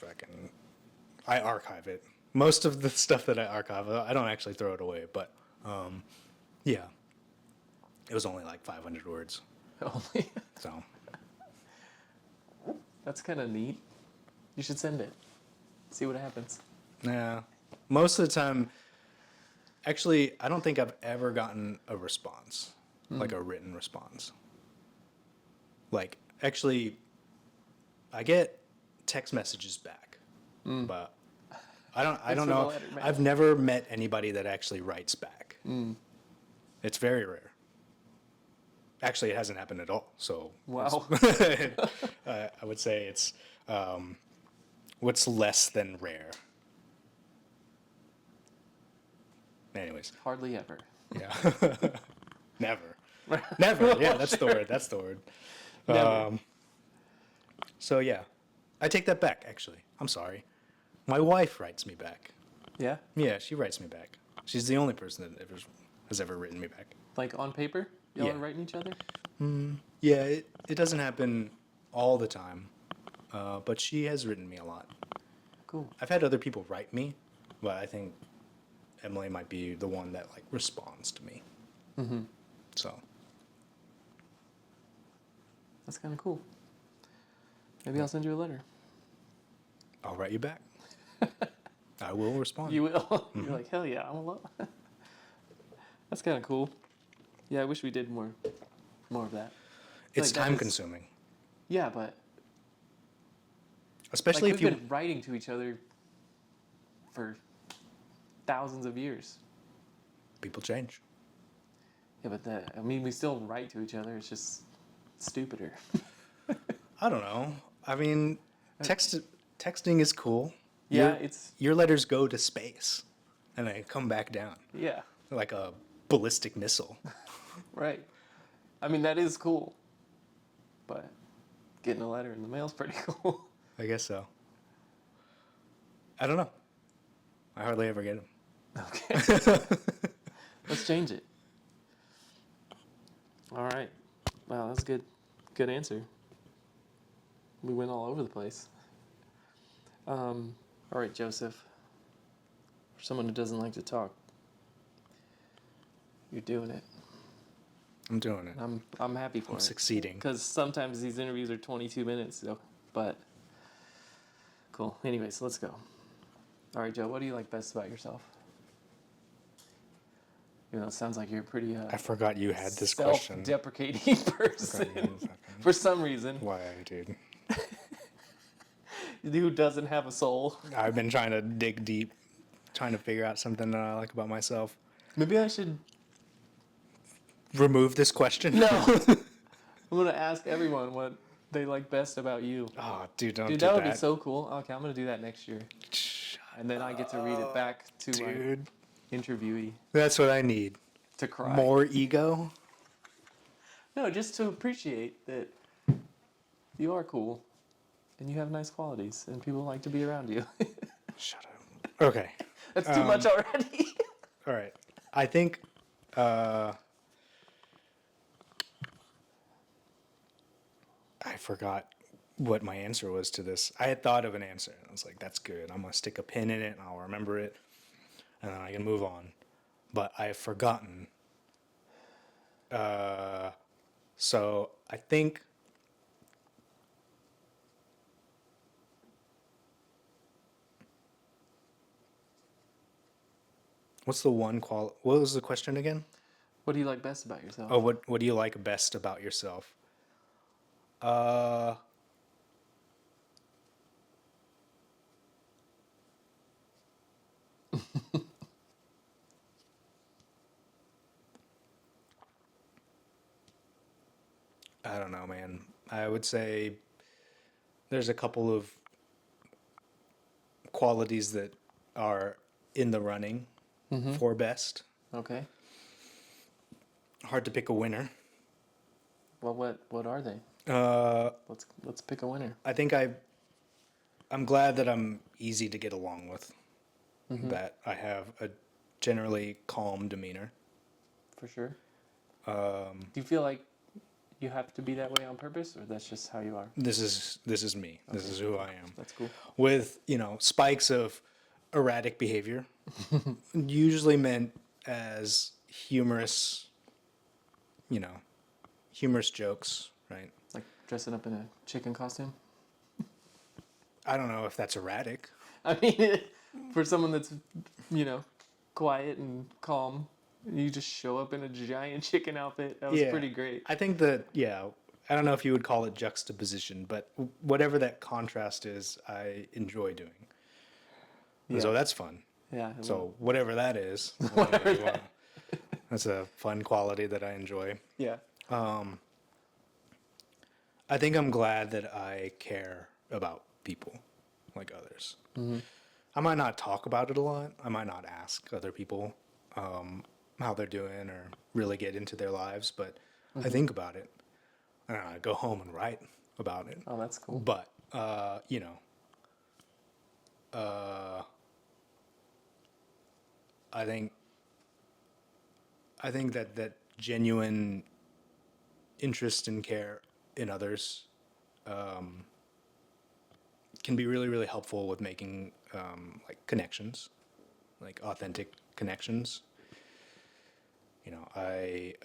I archive it. Most of the stuff that I archive, I don't actually throw it away, but yeah, it was only like 500 words. Only. So That's kind of neat. You should send it. See what happens. Yeah. Most of the time, actually, I don't think I've ever gotten a response, like a written response. Like, actually, I get text messages back, but I don't for the know. letter, man. I've never met anybody that actually writes back. It's very rare. Actually, it hasn't happened at all. So, Wow. I would say it's what's less than rare. Anyways, Hardly ever. yeah. Never. Never. Yeah, that's the word. That's the word. Never. So yeah, I take that back. Actually, I'm sorry. My wife writes me back. Yeah? Yeah, she writes me back. She's the only person that has ever written me back. Like on paper? Y'all Yeah. are writing each other? Yeah, it doesn't happen all the time, but she has written me a lot. Cool. I've had other people write me, but I think Emily might be the one that like responds to me. So That's kind of cool. Maybe I'll send you a letter. I'll write you back. I will respond. You will. You're like, hell yeah, I'm a love. That's kind of cool. Yeah, I wish we did more of that. It's like that time is- consuming, Yeah, but especially like if we've you. been writing to each other for thousands of years. People change. Yeah, but I mean, we still write to each other. It's just stupider. I don't know. I mean, texting is cool. Yeah, Your- it's your letters go to space, and they come back down yeah, like a ballistic missile. right. I mean, that is cool, but getting a letter in the mail is pretty cool. I guess so. I don't know. I hardly ever get them. Okay, let's change it. All right. Wow, that's a good answer. We went all over the place. All right, Joseph. For someone who doesn't like to talk, you're doing it. I'm doing it. I'm happy for I'm it. succeeding. Because sometimes these interviews are 22 minutes, so, but cool. Anyways, let's go. All right, Joe, what do you like best about yourself? You know, it sounds like you're a pretty I forgot you had this question. self-deprecating person for some reason. Why, dude? Who doesn't have a soul. I've been trying to dig deep, trying to figure out something that I like about myself. Maybe I should. Remove this question? No. I'm gonna ask everyone what they like best about you. Oh, dude, don't Dude, do that that. would be so cool. Okay, I'm gonna do that next year, and then I get to read it back to Dude, my interviewee that's what I need. to cry. More ego? No, just to appreciate that you are cool, and you have nice qualities, and people like to be around you. Shut up. Okay. That's too much already. All right. I think I forgot what my answer was to this. I had thought of an answer. I was like, that's good. I'm going to stick a pin in it and I'll remember it and then I can move on. But I've forgotten. So I think what's the one what was the question again? What do you like best about yourself? Oh, what do you like best about yourself? Uh, I don't know, man. I would say there's a couple of qualities that are in the running for best. Okay. Hard to pick a winner. Well, what are they? Let's pick a winner. I think I'm glad that I'm easy to get along with. That I have a generally calm demeanor. For sure. Do you feel like you have to be that way on purpose, or that's just how you are? This is me. This is who I am. That's cool. With, spikes of erratic behavior, usually meant as humorous, humorous jokes, right? Like dressing up in a chicken costume. I don't know if that's erratic. I mean, for someone that's, you know, quiet and calm, you just show up in a giant chicken outfit. That was pretty great. I think that, yeah, I don't know if you would call it juxtaposition, but whatever that contrast is, I enjoy doing. And so that's fun. Yeah. So whatever that is, that's a fun quality that I enjoy. yeah. I think I'm glad that I care about people like others. I might not talk about it a lot. I might not ask other people how they're doing or really get into their lives, but I think about it. And I go home and write about it. Oh, that's cool. But, you know, I think that genuine interest and care in others can be really, really helpful with making like connections, like authentic connections. You know, I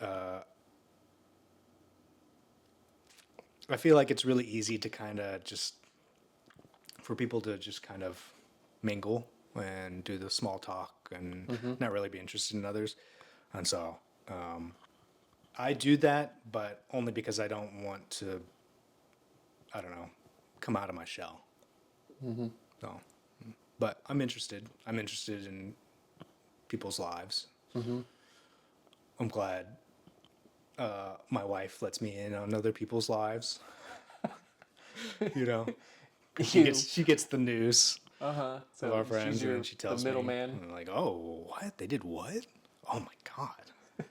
feel like it's really easy to kind of just for people to just kind of mingle and do the small talk and not really be interested in others. And so I do that, but only because I don't want to, I don't know, come out of my shell. So, but I'm interested. I'm interested in people's lives. I'm glad my wife lets me in on other people's lives. You know, she gets the news So of our friends, and she tells the me, middleman. and I'm like, oh, what? They did what? Oh my god!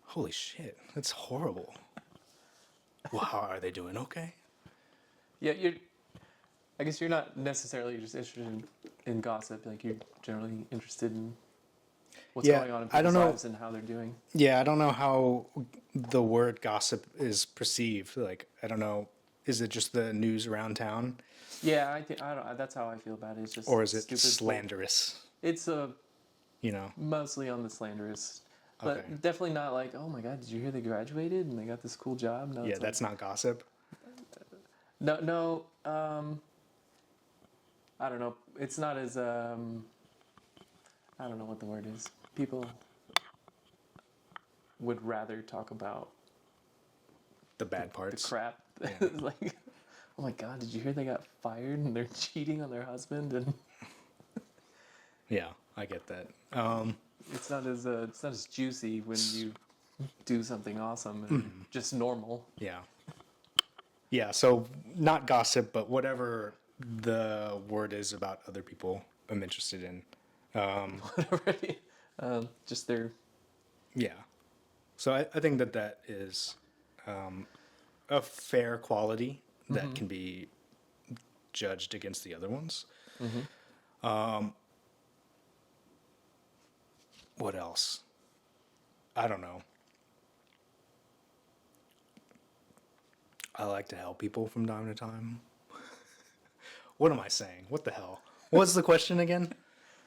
Holy shit! That's horrible. Well, how are they doing? Okay. Yeah, I guess you're not necessarily just interested in gossip. Like you're generally interested in what's Yeah, going on in I don't people's know. lives and how they're doing. Yeah, I don't know how the word gossip is perceived. Like, I don't know. Is it just the news around town, Yeah, I think I don't. That's how I feel about it. It's just or is it stupid slanderous? It's You know. mostly on the slanderous, but Okay. definitely not like, oh my god, did you hear they graduated and they got this cool job? No, Yeah, it's that's not gossip. like, no. I don't know. It's not as I don't know what the word is. People would rather talk about The bad the parts. crap. Like, oh my god, did you hear they got fired and they're cheating on their husband? And Yeah, I get that. it's not as juicy when you do something awesome and just normal. Yeah. Yeah, so not gossip, but whatever the word is about other people I'm interested in. Whatever. Just their Yeah. So I think that is a fair quality that can be judged against the other ones. What else? I don't know. I like to help people from time to time. What am I saying? What the hell? What's the question again?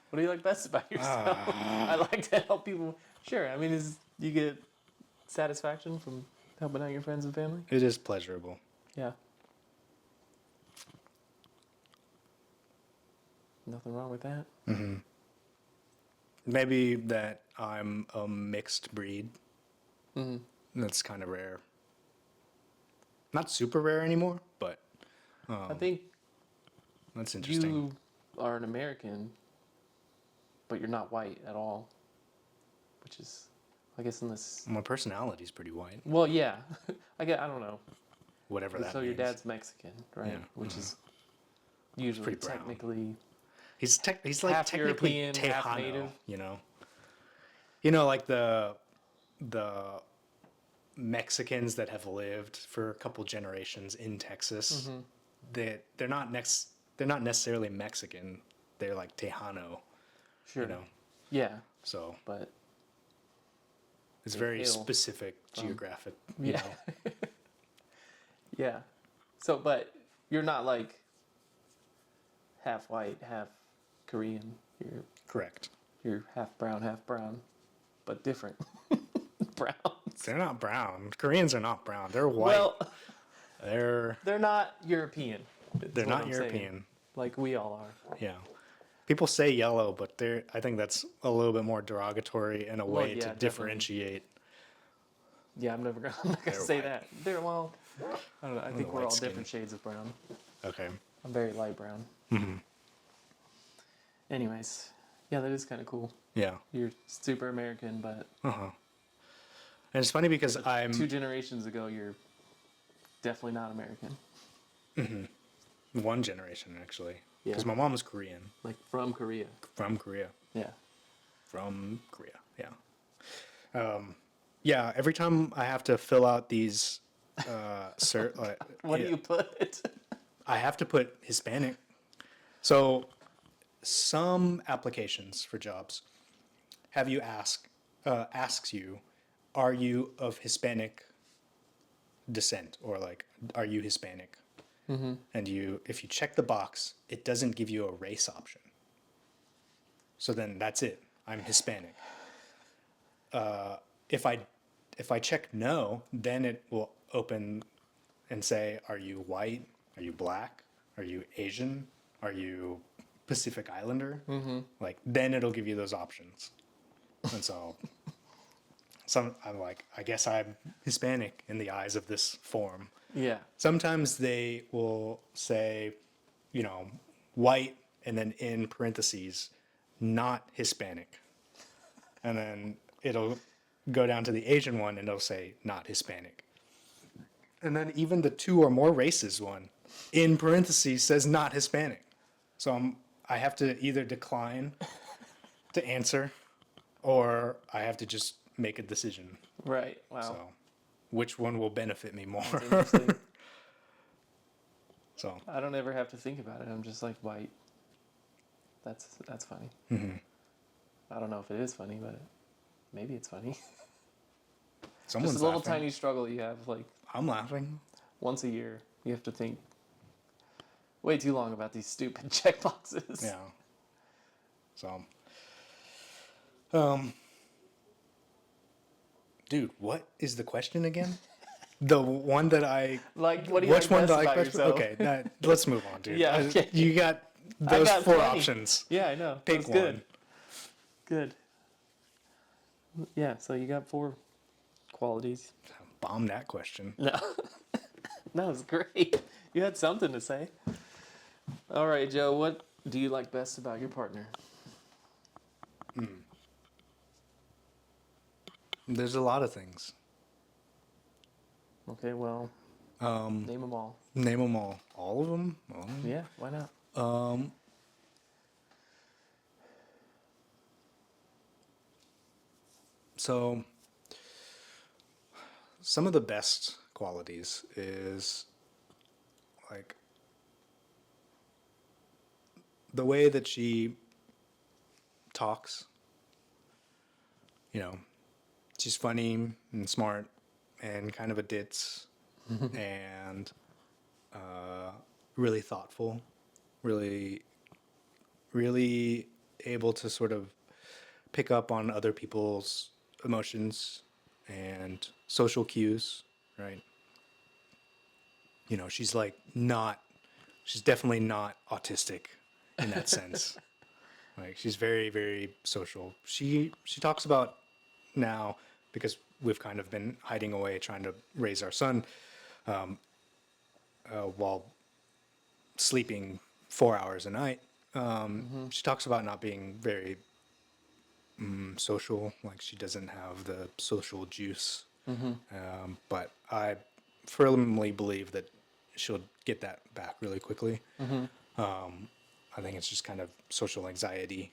What do you like best about yourself? I like to help people. Sure. I mean, you get satisfaction from helping out your friends and family? It is pleasurable. Yeah. Nothing wrong with that. Maybe that I'm a mixed breed. That's kind of rare. Not super rare anymore, but I think that's interesting. you are an American, but you're not white at all. Which is, I guess, unless. My personality is pretty white. Well, yeah. I don't know. Whatever that So means. your dad's Mexican, right? Yeah. Which is usually pretty brown. technically. He's like half technically European, half Tejano, native. you know. You know, like the Mexicans that have lived for a couple generations in Texas. They're not necessarily Mexican. They're like Tejano, Sure. you know. Yeah, So but it's They very hail specific geographic. You yeah. know. yeah. So, but you're not like half white, half Korean. Correct. You're half brown, but different. Brown. They're not brown. Koreans are not brown. They're white. Well, they're they're not European. is they're what not I'm saying. European. like we all are. Yeah. People say yellow, but I think that's a little bit more derogatory and a Well, way yeah, to definitely. differentiate. Yeah, I'm not gonna They're say white. that. Well, I don't know. I think we're white all skin. different shades of brown. Okay. I'm very light brown. Anyways, yeah, that is kind of cool. Yeah. You're super American, but Uh-huh. And it's funny because I'm 2 generations ago, you're definitely not American. one generation actually. Yeah. Because my mom was Korean. Like from Korea. From Korea. Yeah. From Korea. Yeah. Yeah, every time I have to fill out these What do yeah, you put? I have to put Hispanic. So some applications for jobs have you asks you, are you of Hispanic descent, or like, are you Hispanic? And if you check the box, it doesn't give you a race option. So then that's it. I'm Hispanic. If I check no, then it will open and say, are you white? Are you black? Are you Asian? Are you Pacific Islander? Like, then it'll give you those options. And so I'm like, I guess I'm Hispanic in the eyes of this form. Yeah. Sometimes they will say, white, and then in parentheses, not Hispanic. And then it'll go down to the Asian one and it'll say not Hispanic. And then even the 2 or more races one in parentheses says not Hispanic. So I have to either decline to answer, or I have to just make a decision. Right. Wow. So which one will benefit me more? That's interesting. So I don't ever have to think about it. I'm just like white. That's funny. I don't know if it is funny, but maybe it's funny. someone's Just a little laughing. tiny struggle you have, like I'm laughing. once a year. You have to think way too long about these stupid check boxes. Yeah. So, dude, what is the question again? The one that I. Like, what do you Which like one best do I about question? yourself? Okay, let's move on, dude. Yeah, okay. You got I those got 4 plenty. options. Yeah, I know. Pick That's good. one. Good. Yeah, so you got 4 qualities. Bomb that question. No. That was great. You had something to say. All right, Joe, what do you like best about your partner? There's a lot of things. Okay, well, name them all. Name them all. All of them? All of them? Yeah, why not? So, some of the best qualities is like the way that she talks. She's funny and smart and kind of a ditz and really thoughtful, really, really able to sort of pick up on other people's emotions and social cues, right? She's like she's definitely not autistic in that sense. Like, she's very, very social. She talks about now, because we've kind of been hiding away trying to raise our son while sleeping 4 hours a night. She talks about not being very social, like she doesn't have the social juice. But I firmly believe that she'll get that back really quickly. I think it's just kind of social anxiety.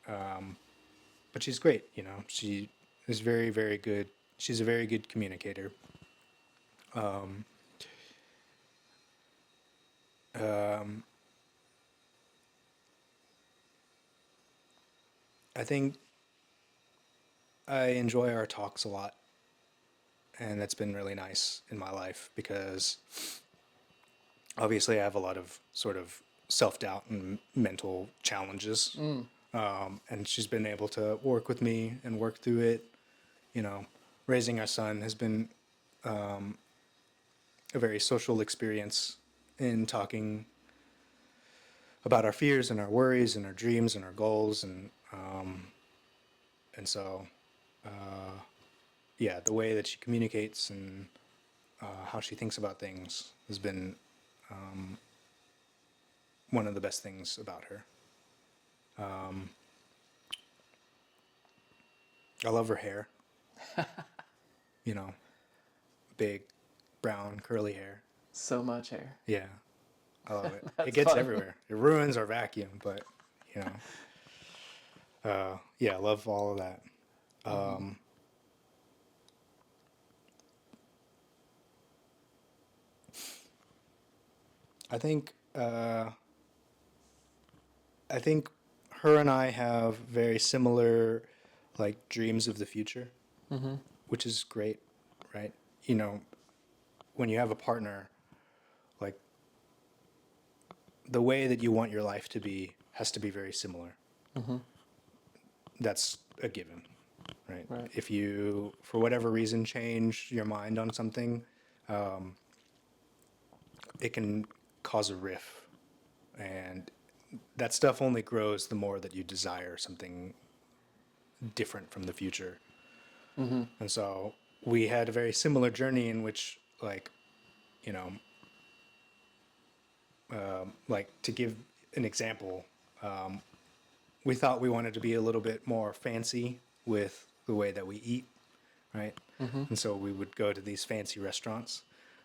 But she's great, She is very, very good. She's a very good communicator. I think I enjoy our talks a lot. And that's been really nice in my life, because obviously I have a lot of sort of self-doubt and mental challenges. And she's been able to work with me and work through it. Raising our son has been a very social experience in talking about our fears and our worries and our dreams and our goals, and so yeah, the way that she communicates and how she thinks about things has been one of the best things about her. I love her hair. You know, big, brown, curly hair. So much hair. Yeah, I love it. That's It gets funny. everywhere. It ruins our vacuum, but you know, yeah, I love all of that. I think I think her and I have very similar like dreams of the future, which is great, right? You know, when you have a partner, like the way that you want your life to be has to be very similar. That's a given, right? Right. If you, for whatever reason, change your mind on something, it can cause a rift, and that stuff only grows the more that you desire something different from the future. And so we had a very similar journey in which, like, you know, like to give an example, we thought we wanted to be a little bit more fancy with the way that we eat, right? And so we would go to these fancy restaurants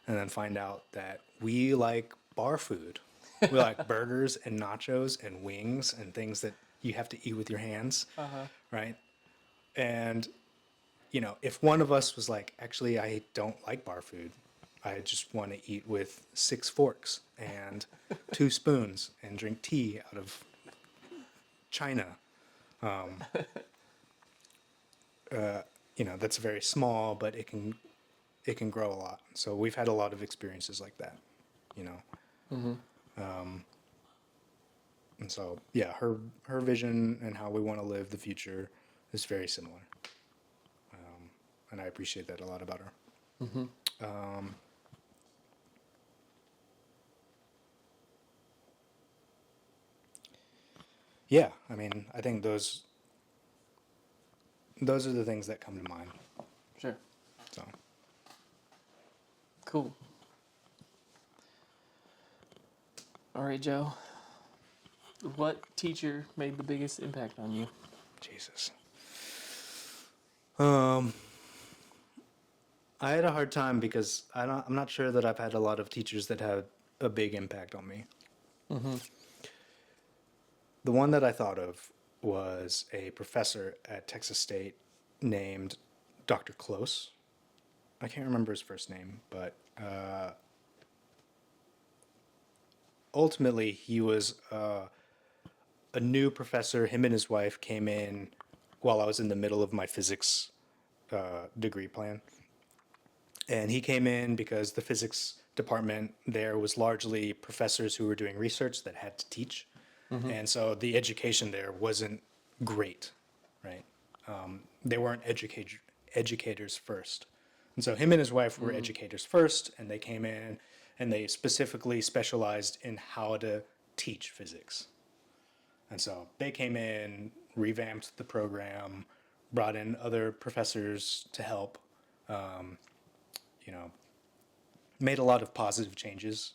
and then find out that we like bar food. We like burgers and nachos and wings and things that you have to eat with your hands, right? And, you know, if one of us was like, actually, I don't like bar food, I just want to eat with 6 forks and 2 spoons and drink tea out of china, you know, that's very small, but it can grow a lot. So we've had a lot of experiences like that, you know. And so yeah, her vision and how we want to live the future is very similar, and I appreciate that a lot about her. Yeah, I mean, I think those are the things that come to mind. Sure. So Cool. All right, Joe. What teacher made the biggest impact on you? Jesus. I had a hard time because I'm not sure that I've had a lot of teachers that had a big impact on me. The one that I thought of was a professor at Texas State named Dr. Close. I can't remember his first name, but ultimately he was a new professor. Him and his wife came in while I was in the middle of my physics degree plan. And he came in because the physics department there was largely professors who were doing research that had to teach. And so the education there wasn't great, right? They weren't educators first. And so him and his wife were educators first, and they came in and they specifically specialized in how to teach physics. And so they came in, revamped the program, brought in other professors to help, you know, made a lot of positive changes,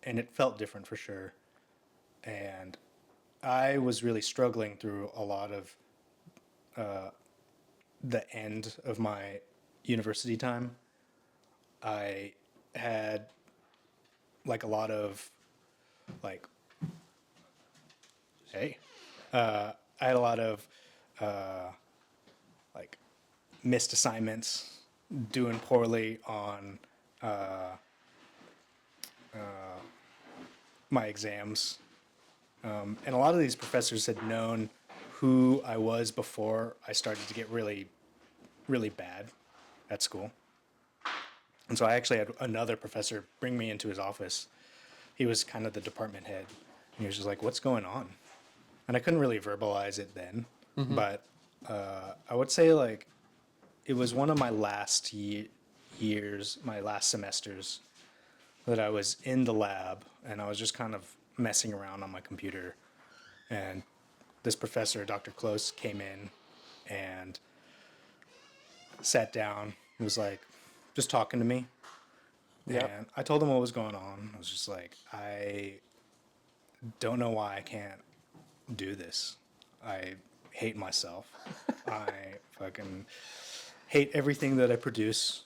and it felt different for sure. And I was really struggling through a lot of the end of my university time. I had like a lot of like, hey, I had a lot of like missed assignments, doing poorly on my exams. And a lot of these professors had known who I was before I started to get really, really bad at school. And so I actually had another professor bring me into his office. He was kind of the department head. And he was just like, what's going on? And I couldn't really verbalize it then. But I would say, like, it was one of my last years, my last semesters, that I was in the lab and I was just kind of messing around on my computer, and this professor, Dr. Close, came in and sat down and was like, just talking to me. Yep. And I told him what was going on. I was just like, I don't know why I can't do this. I hate myself. I fucking hate everything that I produce,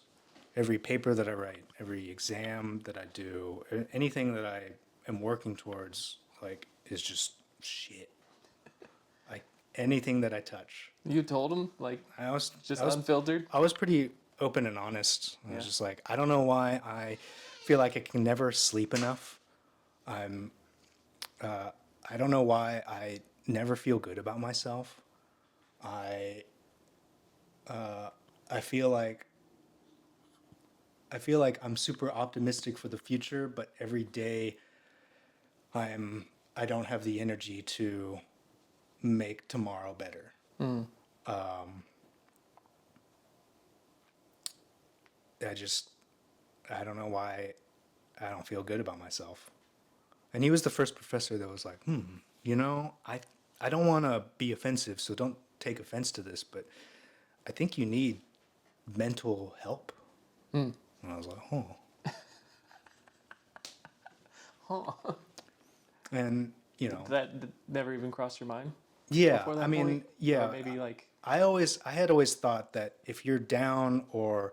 every paper that I write, every exam that I do, anything that I am working towards, like, is just shit. Like anything that I touch. You told him, like, I was just I was unfiltered? I was pretty open and honest. I was Yeah. just like, I don't know why I feel like I can never sleep enough. I'm, I don't know why I never feel good about myself. I, I feel like, I'm super optimistic for the future, but every day I don't have the energy to make tomorrow better. I just, I don't know why I don't feel good about myself. And he was the first professor that was like, I don't want to be offensive, so don't take offense to this, but I think you need mental help. And I was like, oh. Huh. And, That never even crossed your mind yeah, before that I mean, point? yeah, Or maybe, like, I had always thought that if you're down or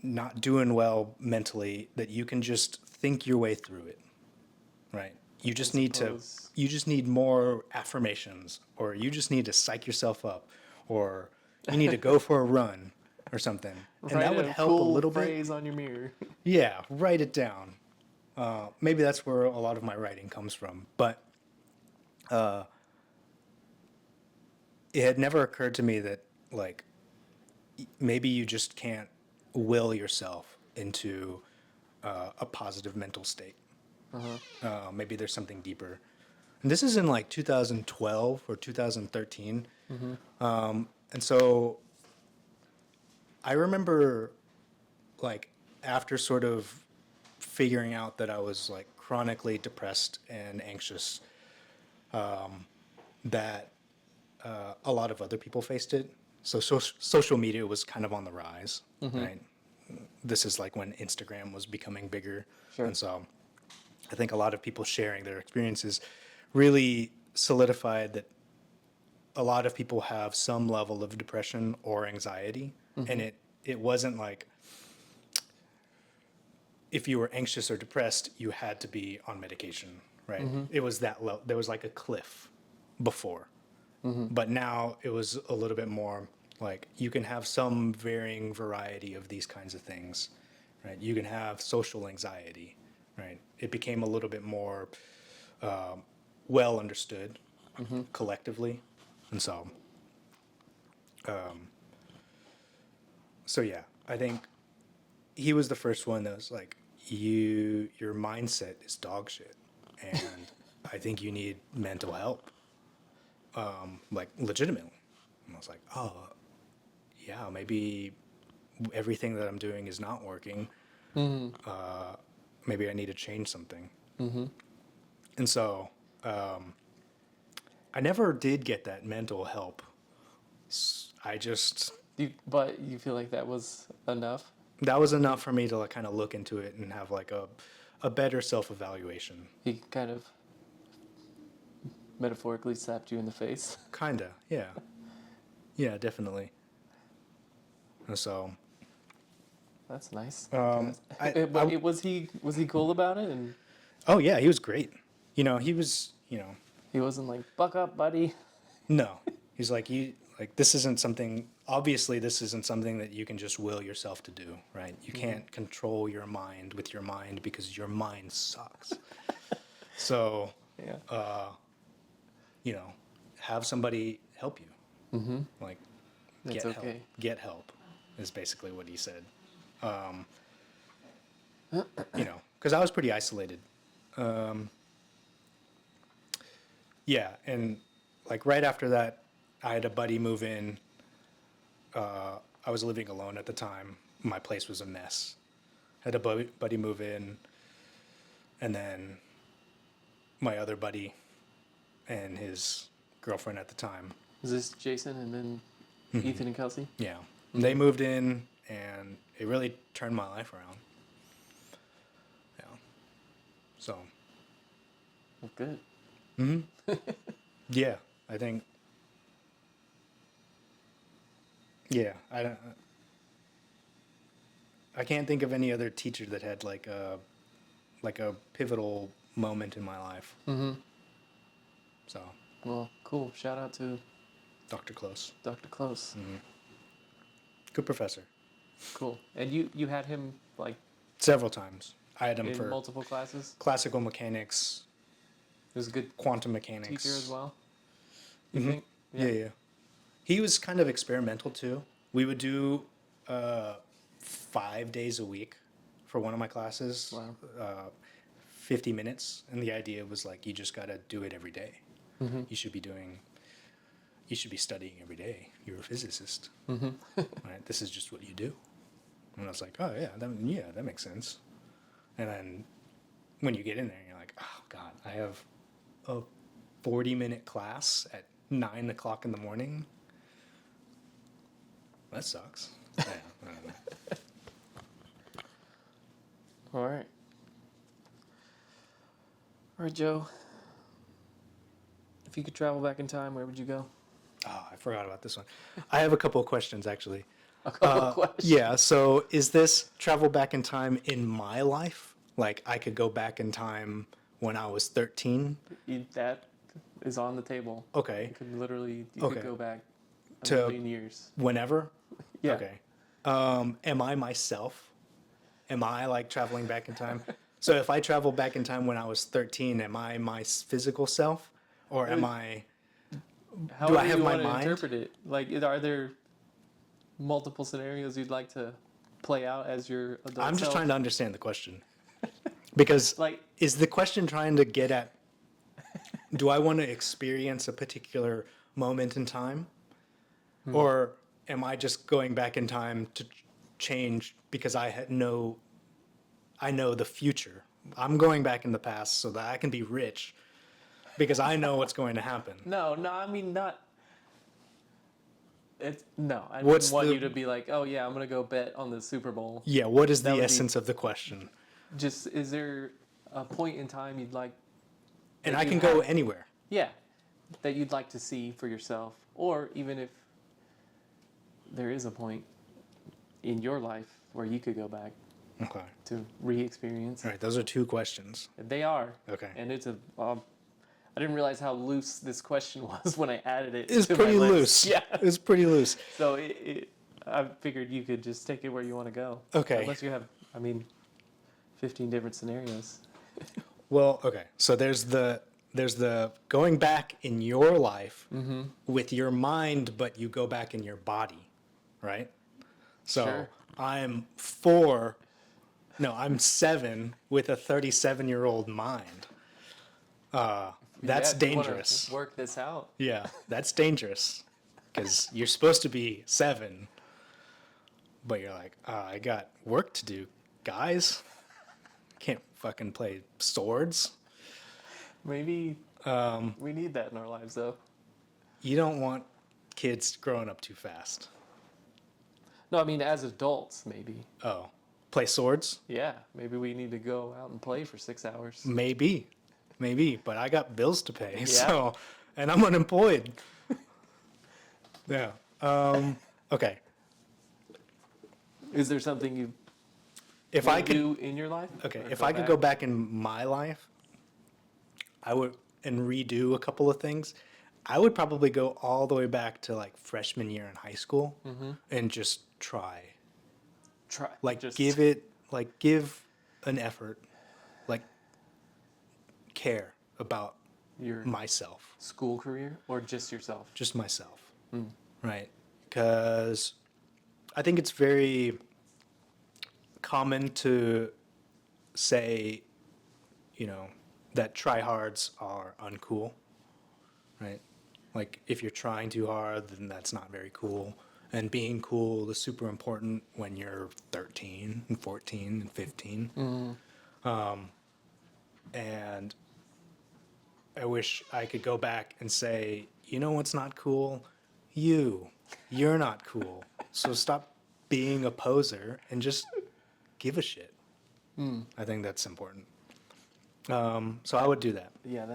not doing well mentally, that you can just think your way through it, right? You just need suppose- you just need more affirmations, or you just need to psych yourself up, or you need to go for a run or something, and write that would a help cool a little bit. phrase on your mirror. Yeah, write it down. Maybe that's where a lot of my writing comes from, but it had never occurred to me that, like, maybe you just can't will yourself into a positive mental state. Maybe there's something deeper. And this is in like 2012 or 2013. And so I remember, like, after sort of figuring out that I was like chronically depressed and anxious, that a lot of other people faced it. So, social media was kind of on the rise, right? This is like when Instagram was becoming bigger. Sure. And so I think a lot of people sharing their experiences really solidified that a lot of people have some level of depression or anxiety. And it wasn't like if you were anxious or depressed, you had to be on medication, right? It was that low. There was like a cliff before. But now it was a little bit more like you can have some varying variety of these kinds of things, right? You can have social anxiety, right? It became a little bit more well understood collectively. And so, so yeah, I think he was the first one that was like, your mindset is dog shit. And I think you need mental help. Like legitimately. And I was like, oh, yeah, maybe everything that I'm doing is not working. Maybe I need to change something. And so I never did get that mental help. I just, But you feel like that was enough? that was enough for me to like kind of look into it and have like a better self-evaluation. He kind of metaphorically slapped you in the face. Kinda, yeah. Yeah, definitely. And so, That's nice. I- Was he cool about it? And oh yeah, he was great. He was, he wasn't like, "Buck up, buddy." no. He's like, this isn't something, obviously this isn't something that you can just will yourself to do, right? You can't control your mind with your mind because your mind sucks. So, Yeah. have somebody help you. Like, That's get help. okay. Get help is basically what he said. Because I was pretty isolated. Yeah, and like right after that, I had a buddy move in. I was living alone at the time. My place was a mess. Had a buddy move in. and then my other buddy and his girlfriend at the time. Is this Jason and then Ethan and Kelsey? Yeah. They moved in, and it really turned my life around. Yeah. So, Well, good. yeah, I think. Yeah, I don't. I can't think of any other teacher that had like a pivotal moment in my life. Mm-hmm. So, Well, cool. Shout out to Dr. Close, Dr. Close. good professor. Cool. And you had him like Several times. I had him in for multiple classes. classical mechanics, He was a good quantum mechanics. teacher as well. You think? Yeah. He was kind of experimental too. We would do 5 days a week for one of my classes. Wow. 50 minutes, and the idea was like you just got to do it every day. Mm-hmm. You should be studying every day. You're a physicist, Mm-hmm. right? This is just what you do. And I was like, oh yeah, that makes sense. And then when you get in there, you're like, oh god, I have a 40-minute class at 9 o'clock in the morning. That sucks. Yeah, I don't know. All right. All right, Joe. If you could travel back in time, where would you go? Oh, I forgot about this one. I have a couple of questions actually. A couple of questions. Yeah, so is this travel back in time in my life? Like I could go back in time when I was 13? That is on the table. Okay. You could literally Okay. could go back a To- million years. Whenever? Yeah. Okay. Am I myself? Am I like traveling back in time? So if I travel back in time when I was 13, am I my physical self? Or am I... However I have you my want to mind? interpret it. Like, are there multiple scenarios you'd like to play out as your adult I'm just self? trying to understand the question. Because Like, is the question trying to get at, do I want to experience a particular moment in time? Or am I just going back in time to change because I know the future? I'm going back in the past so that I can be rich because I know what's going to happen. no, I mean, not. It's no. I What's wouldn't want the- you to be like, oh yeah, I'm gonna go bet on the Super Bowl. Yeah, what is That the would be- essence of the question? Just is there a point in time you'd like? And that I you can go have- anywhere. Yeah, that you'd like to see for yourself, or even if there is a point in your life where you could go back Okay. to re-experience. All right, those are two questions. They are. Okay. And it's a. I didn't realize how loose this question was when I added it. It's to my pretty list. loose. Yeah. It's pretty loose. So I figured you could just take it where you want to go. Okay. Unless you have, 15 different scenarios. Well, okay. So there's the going back in your life with your mind, but you go back in your body, right? So Sure. I'm 7 with a 37-year-old mind. That's Yeah, if you wanna dangerous. Work this out. Yeah, that's dangerous because you're supposed to be 7, but you're like, I got work to do, guys. Can't fucking play swords. Maybe we need that in our lives, though. You don't want kids growing up too fast. No, as adults, maybe. Oh, play swords? Yeah, maybe we need to go out and play for 6 hours. Maybe, but I got bills to pay, so, and I'm unemployed. Yeah. Okay. Is there something you If I would could, do in your life? okay, Or if I could go back in my life, I would, and redo a couple of things. I would probably go all the way back to like freshman year in high school and just try. try, Like just, give an effort, like care about your myself, school career or just yourself? just myself, right? Because I think it's very common to say, that tryhards are uncool, right? Like if you're trying too hard, then that's not very cool. And being cool is super important when you're 13 and 14 and 15. And I wish I could go back and say, you know what's not cool? You're not cool. So stop being a poser and just give a shit. I think that's important. So I would do that. Yeah,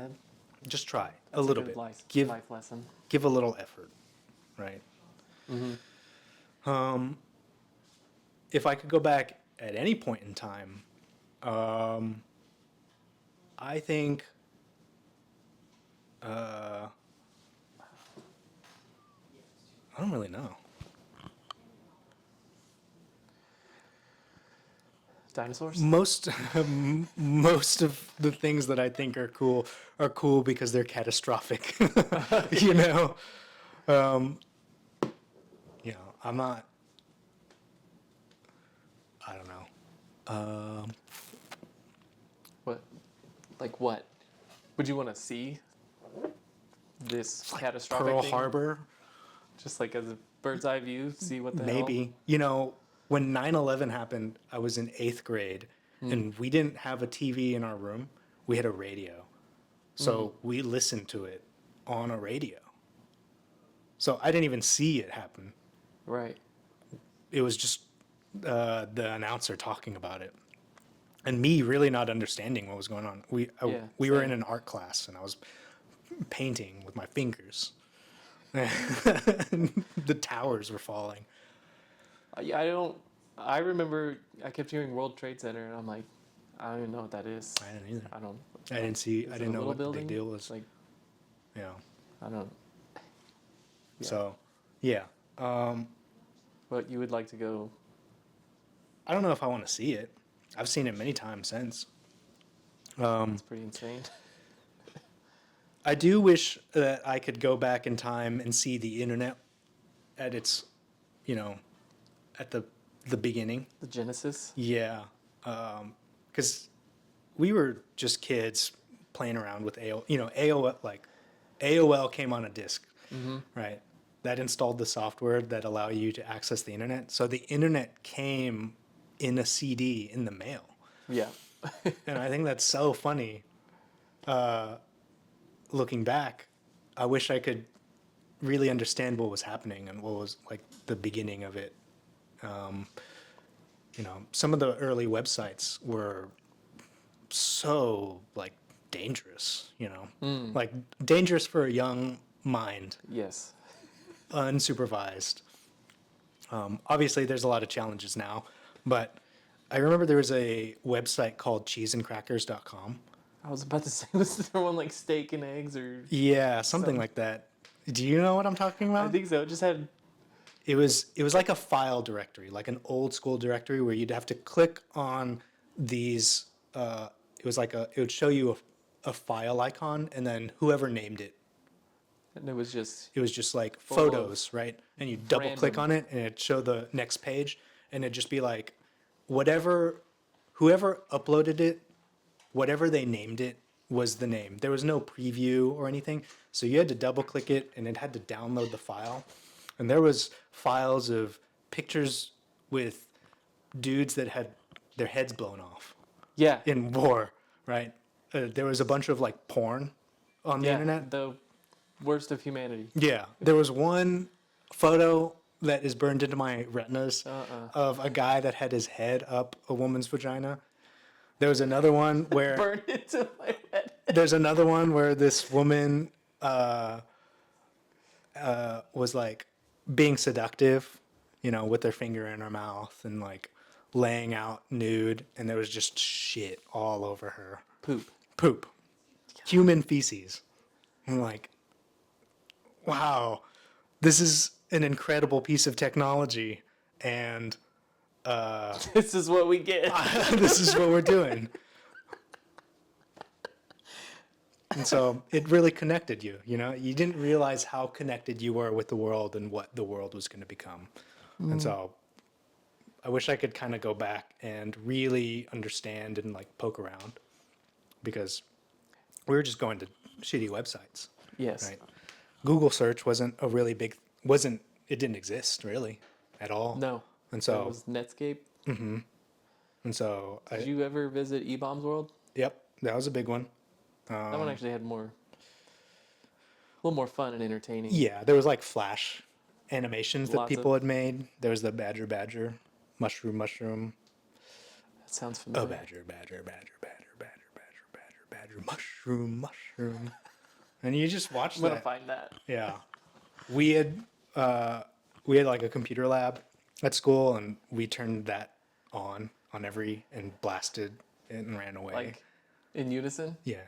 Just try a that's little good bit. life lesson. Give a little effort, right? If I could go back at any point in time, I think I don't really know. Dinosaurs? Most most of the things that I think are cool because they're catastrophic. you know, I'm not. I don't know. What? Like what? Would you want to see this catastrophic Pearl thing? Harbor, Just like as a bird's eye view, see what the hell? maybe. You know, when 9/11 happened, I was in 8th grade, and we didn't have a TV in our room. We had a radio, so we listened to it on a radio. So I didn't even see it happen. Right. It was just the announcer talking about it, and me really not understanding what was going on. We were in same. an art class, and I was painting with my fingers. The towers were falling. Yeah, I don't. I remember I kept hearing World Trade Center, and I'm like, I don't even know what that is. I didn't either. I don't. I didn't see. Is I it didn't a know little what the building? big deal was. Like, Yeah. I don't. Yeah. So, yeah. But you would like to go? I don't know if I want to see it. I've seen it many times since. It's pretty insane. I do wish that I could go back in time and see the internet at its, at the beginning. The Genesis. Yeah, because we were just kids playing around with AOL. AOL, like AOL came on a disk, right? That installed the software that allow you to access the internet. So the internet came in a CD in the mail, Yeah. and I think that's so funny. Looking back, I wish I could really understand what was happening and what was like the beginning of it. Some of the early websites were so like dangerous, like dangerous for a young mind, Yes. unsupervised. Obviously, there's a lot of challenges now, but I remember there was a website called cheeseandcrackers.com. I was about to say, was there one like steak and eggs or? Yeah, something Some- like that. Do you know what I'm talking about? I think so. It just had. It was like a file directory, like an old school directory where you'd have to click on these. It would show you a file icon, and then whoever named it. And it was just. It was just like Full of photos, right? And you double click random- on it, and it'd show the next page, and it'd just be like, whoever uploaded it, whatever they named it was the name. There was no preview or anything, so you had to double click it, and it had to download the file. And there was files of pictures with dudes that had their heads blown off Yeah. in war, right? There was a bunch of like porn on the Yeah. internet. The worst of humanity. Yeah, there was one photo that is burned into my retinas Uh-uh. of a guy that had his head up a woman's vagina. There was another one where Burned into my head. there's another one where this woman was like being seductive, with their finger in her mouth and like laying out nude, and there was just shit all over her. Poop. Human feces. I'm like, wow, this is an incredible piece of technology, and This is what we get. this is what we're doing. And so it really connected you, You didn't realize how connected you were with the world and what the world was going to become. And so I wish I could kind of go back and really understand and like poke around, because we were just going to shitty websites, Yes. right? Google search it didn't exist really at all. No. And That so, was Netscape. and so Did you ever visit eBaum's World? yep, That was a big one. That one actually had a little more fun and entertaining. Yeah, there was like flash animations that Lots people of- had made. There was the badger, mushroom, That sounds a familiar. badger, mushroom. And you just watch I'm gonna that. find that. Yeah. We had like a computer lab at school, and we turned that on every and blasted it and ran away. Like in unison Yeah.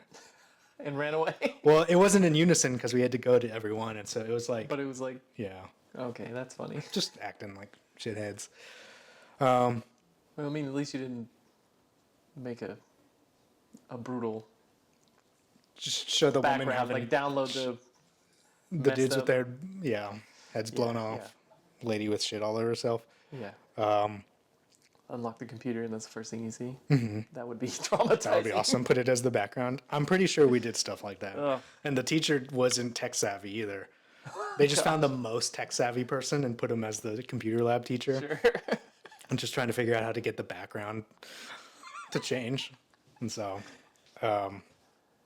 and ran away. Well, it wasn't in unison because we had to go to everyone, and so it was like, But it was like, yeah, okay, that's funny. just acting like shitheads. Well, I mean, at least you didn't make a brutal Just show the woman background. having Like download the messed dudes with up- their heads blown Yeah, off, lady with shit all over herself. yeah. Unlock the computer and that's the first thing you see. That would be traumatizing. That would be awesome. Put it as the background. I'm pretty sure we did stuff like that. Ugh. And the teacher wasn't tech savvy either. They just found the most tech savvy person and put him as the computer lab teacher. Sure. And just trying to figure out how to get the background to change. And so,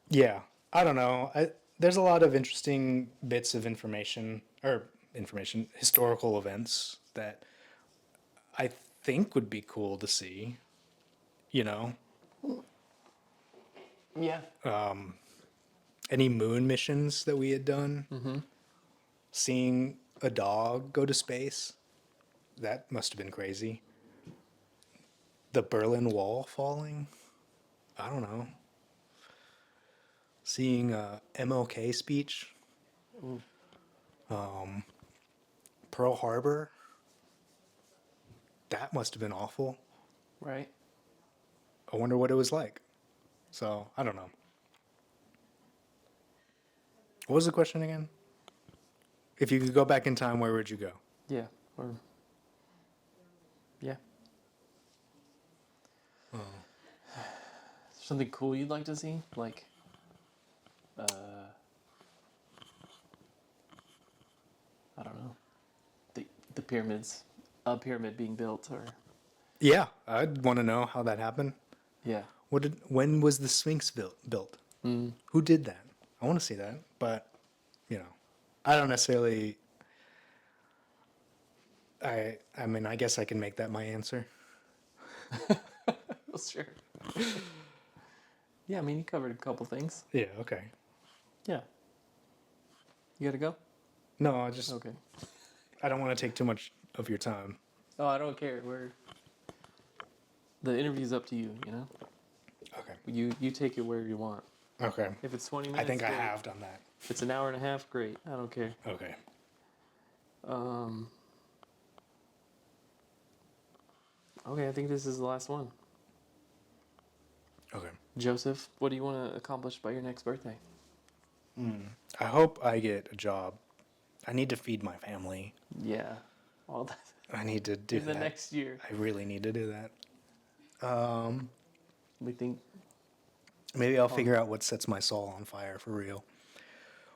yeah, I don't know. There's a lot of interesting bits of historical events that I think would be cool to see, you know? Yeah. Any moon missions that we had done. Seeing a dog go to space, that must have been crazy. The Berlin Wall falling, I don't know. Seeing a MLK speech. Pearl Harbor, that must have been awful. Right. I wonder what it was like. So, I don't know. What was the question again? If you could go back in time, where would you go? Yeah. Or yeah. Something cool you'd like to see, like I don't know, the pyramids, a pyramid being built, or Yeah, I'd want to know how that happened. yeah. When was the Sphinx built? Who did that? I want to see that, but I don't necessarily. I mean, I guess I can make that my answer. Well, sure. Yeah, I mean, you covered a couple things. Yeah. Okay. Yeah. You gotta go? No, Okay. I don't want to take too much of your time. Oh, I don't care. The interview's up to you, you know? Okay. You take it where you want. Okay. If it's 20 I minutes, think I great. have done that. If it's an hour and a half, great. I don't care. Okay. Okay, I think this is the last one. Okay. Joseph, what do you want to accomplish by your next birthday? I hope I get a job. I need to feed my family. Yeah. All that I need to do in the that. next year. I really need to do that. We think Maybe I'll figure out what sets my soul on fire for real.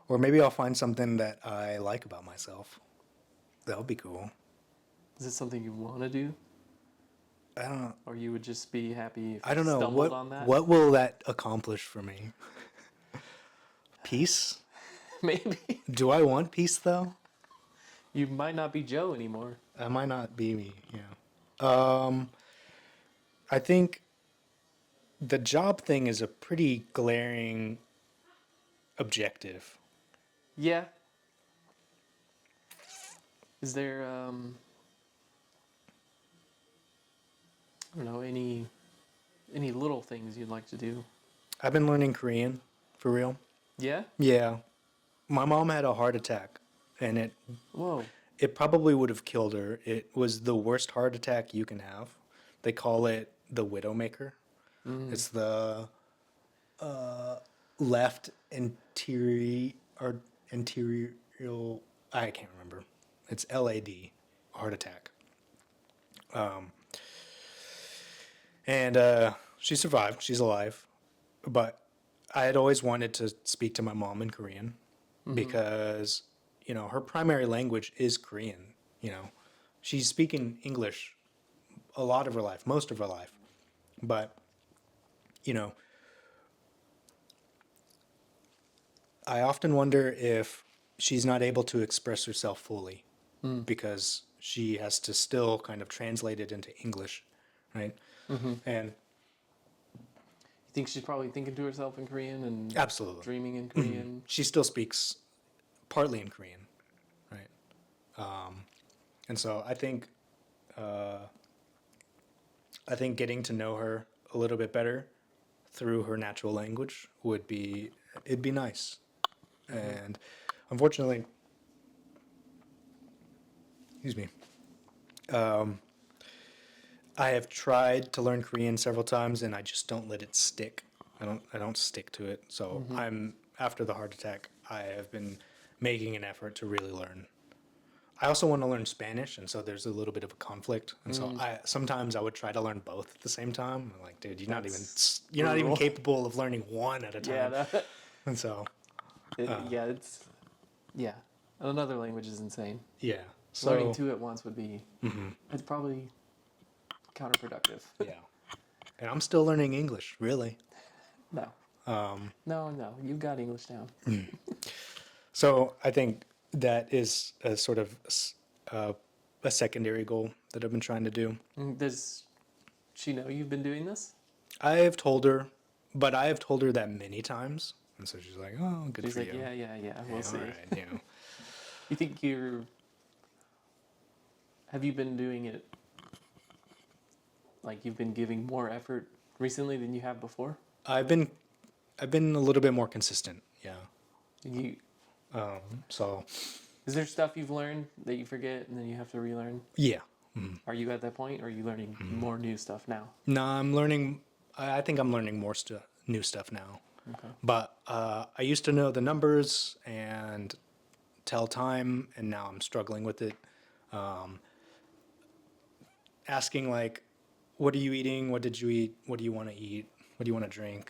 Or maybe I'll find something that I like about myself. That'll be cool. is it something you want to do, I don't know. or you would just be happy if I don't you know. stumbled on that? What will that accomplish for me? Peace? Maybe Do I want peace though? you might not be Joe anymore. That might not be me, I think the job thing is a pretty glaring objective. Yeah. Is there I don't know, any little things you'd like to do? I've been learning Korean for real. Yeah? Yeah. My mom had a heart attack and Whoa. it probably would have killed her. It was the worst heart attack you can have. They call it the Widowmaker. It's the left anterior I can't remember. It's LAD, heart attack. And she survived. She's alive. But I had always wanted to speak to my mom in Korean because, her primary language is Korean. She's speaking English a lot of her life, most of her life. But, I often wonder if she's not able to express herself fully Mm. because she has to still kind of translate it into English, right? Mm-hmm. And You think she's probably thinking to herself in Korean and absolutely, dreaming in Korean? she still speaks partly in Korean, right? And so I think getting to know her a little bit better through her natural language it'd be nice. And unfortunately, excuse me, I have tried to learn Korean several times and I just don't let it stick. I don't stick to it. So I'm after the heart attack, I have been making an effort to really learn. I also want to learn Spanish, and so there's a little bit of a conflict. And so I sometimes I would try to learn both at the same time. I'm like, dude, That's you're not even brutal. capable of learning one at a Yeah, time. And so yeah, it's yeah. Another language is insane. yeah, Learning so two at once would be. It's probably counterproductive. yeah, and I'm still learning English, really. No. No, you've got English down. So I think that is a sort of a secondary goal that I've been trying to do. Does she know you've been doing this? I have told her, but I have told her that many times, and so she's like, "Oh, good She's for like, you." yeah, we'll see. All right, you know. You think have you been doing it like you've been giving more effort recently than you have before? I've been a little bit more consistent, yeah. You So is there stuff you've learned that you forget and then you have to relearn? yeah. Are you at that point or are you learning more new stuff now? No, I'm learning. I think I'm learning more new stuff now. Okay. But I used to know the numbers and tell time, and now I'm struggling with it. Asking like, "What are you eating? What did you eat? What do you want to eat? What do you want to drink?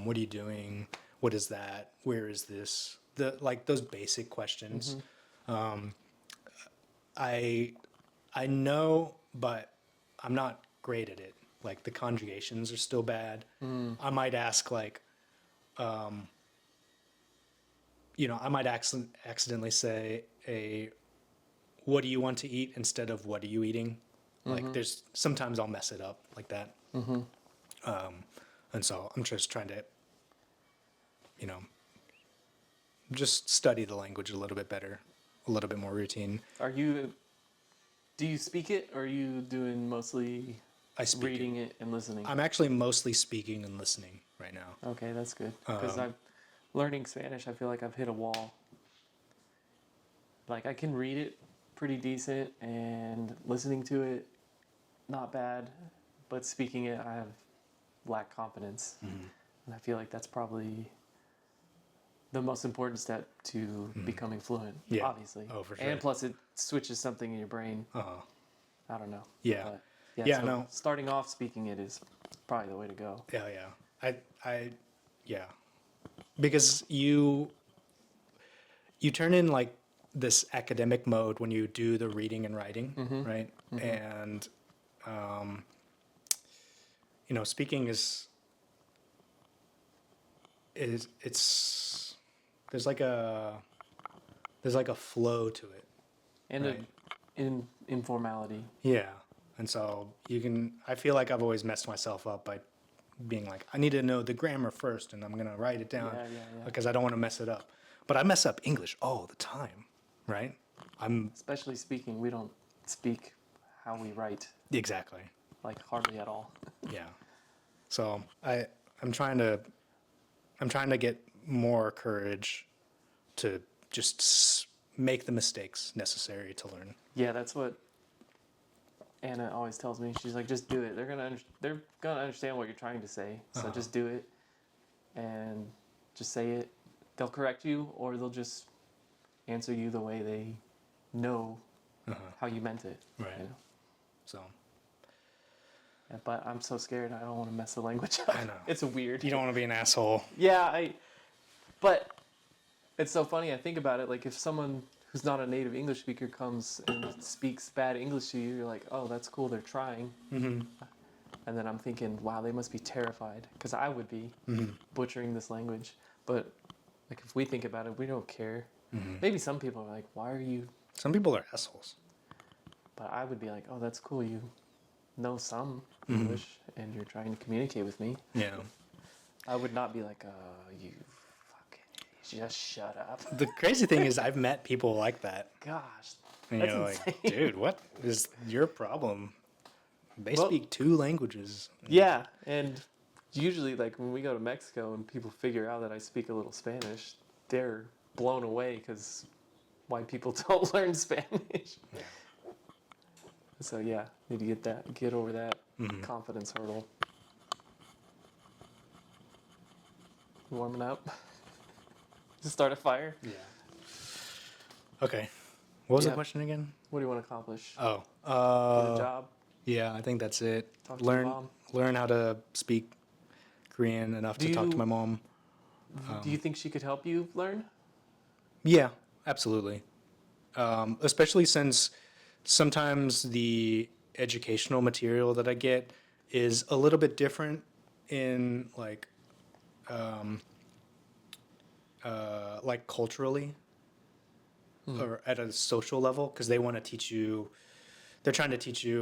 What are you doing? What is that? Where is this?" Those basic questions. I know, but I'm not great at it. Like the conjugations are still bad. I might ask like, I might accidentally say what do you want to eat instead of what are you eating? Like there's sometimes I'll mess it up like that. And so I'm just trying to, you know, just study the language a little bit better, a little bit more routine. Do you speak it or are you doing mostly I speak it. reading it and listening? I'm actually mostly speaking and listening right now. Okay, that's good. Because I'm learning Spanish, I feel like I've hit a wall. Like I can read it pretty decent and listening to it, not bad. But speaking it, I have lack confidence. And I feel like that's probably the most important step to becoming fluent, Yeah. obviously. Oh, for sure. And plus it switches something in your brain. I don't know. Yeah. But Yeah, so no. starting off speaking it is probably the way to go. Yeah. Yeah. Because you turn in like this academic mode when you do the reading and writing, right? And speaking is it's there's like a flow to it. And Right. in informality. Yeah. And so I feel like I've always messed myself up by being like, I need to know the grammar first and I'm going to write it down Yeah. because I don't want to mess it up. But I mess up English all the time, right? Especially speaking, we don't speak how we write, Exactly. like hardly at all. Yeah. So I'm trying to get more courage to just make the mistakes necessary to learn. Yeah, that's what Anna always tells me. She's like, just do it. They're gonna understand what you're trying to say. So just do it, and just say it. They'll correct you, or they'll just answer you the way they know how you meant it. Right. You know? So Yeah, but I'm so scared. I don't want to mess the language up. I know. It's weird. you don't want to be an asshole. Yeah, but it's so funny. I think about it. Like if someone who's not a native English speaker comes and speaks bad English to you, you're like, oh, that's cool. They're trying. And then I'm thinking, wow, they must be terrified because I would be butchering this language. But Like if we think about it, we don't care. Mm-hmm. Maybe some people are like, why are you? Some people are assholes. But I would be like, oh, that's cool. You know some Mhm. English and you're trying to communicate with me. Yeah. I would not be like, you fucking just shut up. The crazy thing is, I've met people like that, Gosh, and that's you're insane. like, dude, what is your problem? They Well- speak 2 languages. Yeah, and usually, like when we go to Mexico and people figure out that I speak a little Spanish, they're blown away because white people don't learn Spanish. Yeah. So yeah, need to get over that Mhm. confidence hurdle. Warming up. Just start a fire. Yeah. Okay. What was Yeah. the question again? What do you want to accomplish? Oh. Get a job. Yeah, I think that's it. Talk to your Learn mom. learn how to speak Korean enough Do to talk to you- my mom. Do you think she could help you learn? Yeah, absolutely. Especially since sometimes the educational material that I get is a little bit different in like culturally or at a social level, because they want to teach you. They're trying to teach you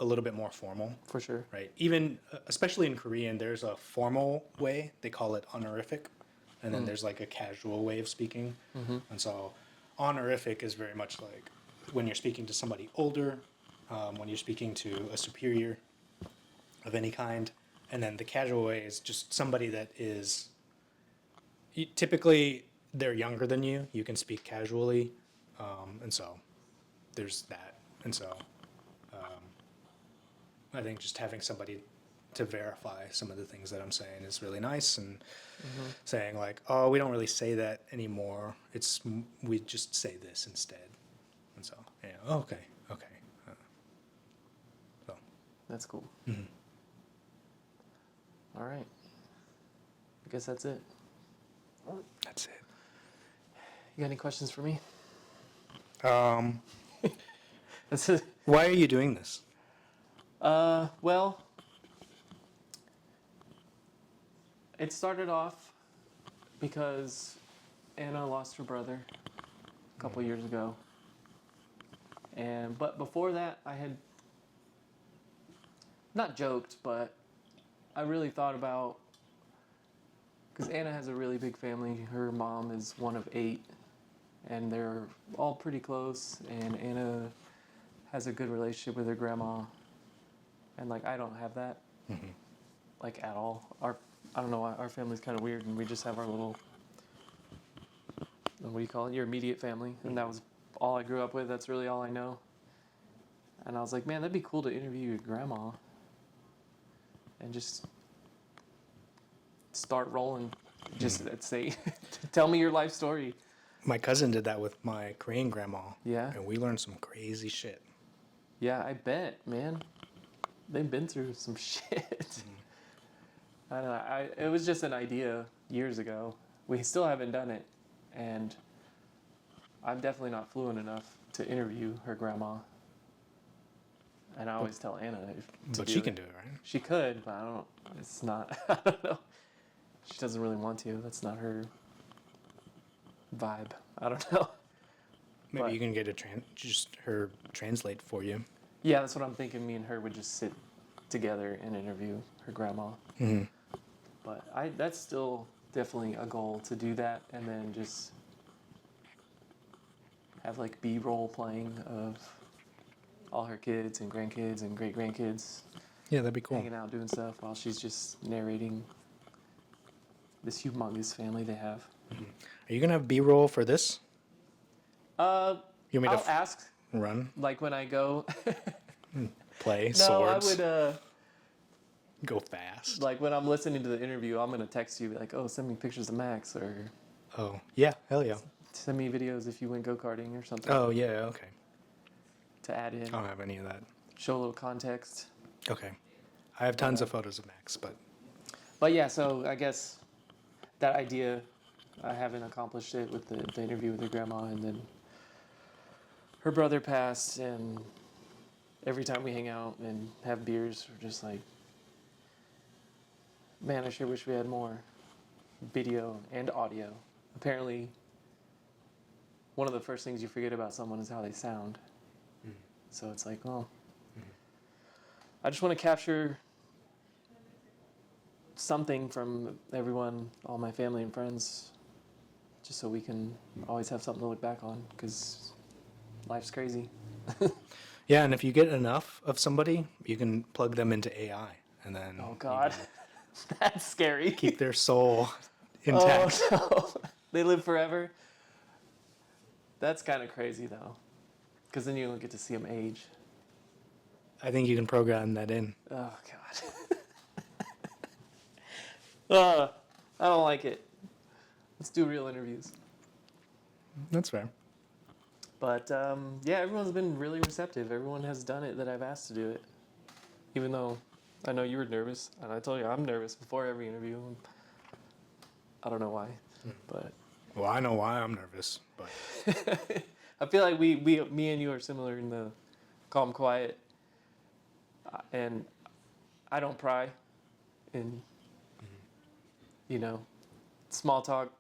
a little bit more formal, For sure. right? Even especially in Korean, there's a formal way. They call it honorific, and then there's like a casual way of speaking. And so, honorific is very much like when you're speaking to somebody older, when you're speaking to a superior of any kind, and then the casual way is just somebody that is typically they're younger than you. You can speak casually, and so there's that. And so, I think just having somebody to verify some of the things that I'm saying is really nice, and saying like, "Oh, we don't really say that anymore. We just say this instead." And so, yeah, okay. So That's cool. Mhm. All right. I guess that's it. that's it. You got any questions for me? Why are you doing this? Well, it started off because Anna lost her brother a couple years ago. But before that, I had not joked, but I really thought about, because Anna has a really big family. Her mom is one of 8, and they're all pretty close, and Anna has a good relationship with her grandma, and like I don't have that, like at all. I don't know, our family's kind of weird, and we just have our little, what do you call it, your immediate family, and that was all I grew up with. That's really all I know. And I was like, man, that'd be cool to interview your grandma and just start rolling. Just say, tell me your life story. My cousin did that with my Korean grandma. Yeah. And we learned some crazy shit. Yeah, I bet, man. They've been through some shit. I don't know. It was just an idea years ago. We still haven't done it, and I'm definitely not fluent enough to interview her grandma. And I always tell Anna But she can do it, right? She could, but I don't. It's not. I don't know. She doesn't really want to. That's not her vibe. I don't know. Maybe But- you can get just her translate for you. Yeah, that's what I'm thinking. Me and her would just sit together and interview her grandma. Mm-hmm. But that's still definitely a goal to do that, and then just have like B-roll playing of all her kids and grandkids and great-grandkids Yeah, that'd be cool. hanging out doing stuff while she's just narrating this humongous family they have. Are you gonna have B-roll for this? You You want me I'll to ask, run, like when I go. play No, swords, I would. go fast? Like when I'm listening to the interview, I'm gonna text you like, "Oh, send me pictures of Max," or Oh, yeah, hell yeah. "Send me videos if you went go karting" or something Oh, yeah, okay. to add in, I don't have any of that. show a little context. Okay. I have tons of photos of Max, but But yeah, so I guess that idea, I haven't accomplished it with the interview with her grandma, and then her brother passed, and every time we hang out and have beers, we're just like, man, I sure wish we had more video and audio apparently one of the first things you forget about someone is how they sound. So it's like, well, I just want to capture something from everyone, all my family and friends, just so we can always have something to look back on, because life's crazy. Yeah, and if you get enough of somebody, you can plug them into AI, and then Oh you God, can that's scary. keep their soul intact. Oh no, they live forever. That's kind of crazy though, because then you don't get to see them age. I think you can program that in. Oh God. I don't like it. Let's do real interviews. That's fair. But yeah, everyone's been really receptive. Everyone has done it that I've asked to do it. Even though I know you were nervous, and I told you I'm nervous before every interview. I don't know why, but Well, I know why I'm nervous, but I feel like me and you are similar in the calm, quiet, and I don't pry, and you know, small talk.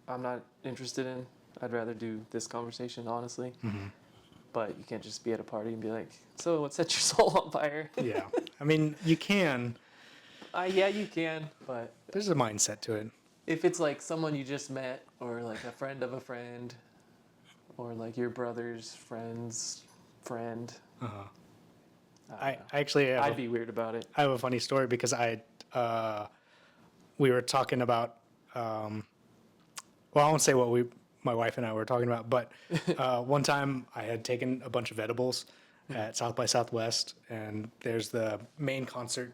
I'm not interested in. I'd rather do this conversation, honestly. But you can't just be at a party and be like, so what set your soul on fire? yeah. I mean, you can. Yeah, you can, but There's a mindset to it. if it's like someone you just met, or like a friend of a friend, or like your brother's friend's friend, Uh-huh. I I don't know. actually have I'd be weird about it. I have a funny story because we were talking about well, I won't say what my wife and I were talking about, but one time I had taken a bunch of edibles at South by Southwest, and there's the main concert.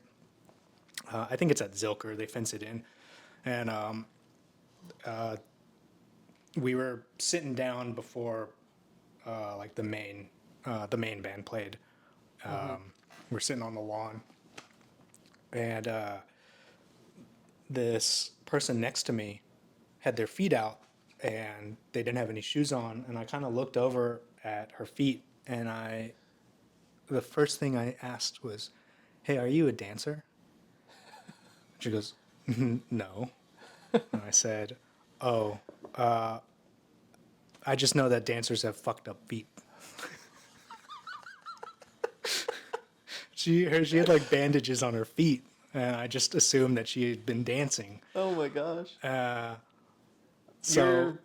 I think it's at Zilker. They fence it in, and we were sitting down before like the main band played. We're sitting on the lawn, and this person next to me had their feet out and they didn't have any shoes on, and I kind of looked over at her feet, and the first thing I asked was, "Hey, are you a dancer?" She goes, "No." And I said, "Oh, I just know that dancers have fucked up feet." She had like bandages on her feet, and I just assumed that she had been dancing. Oh my gosh. So, You're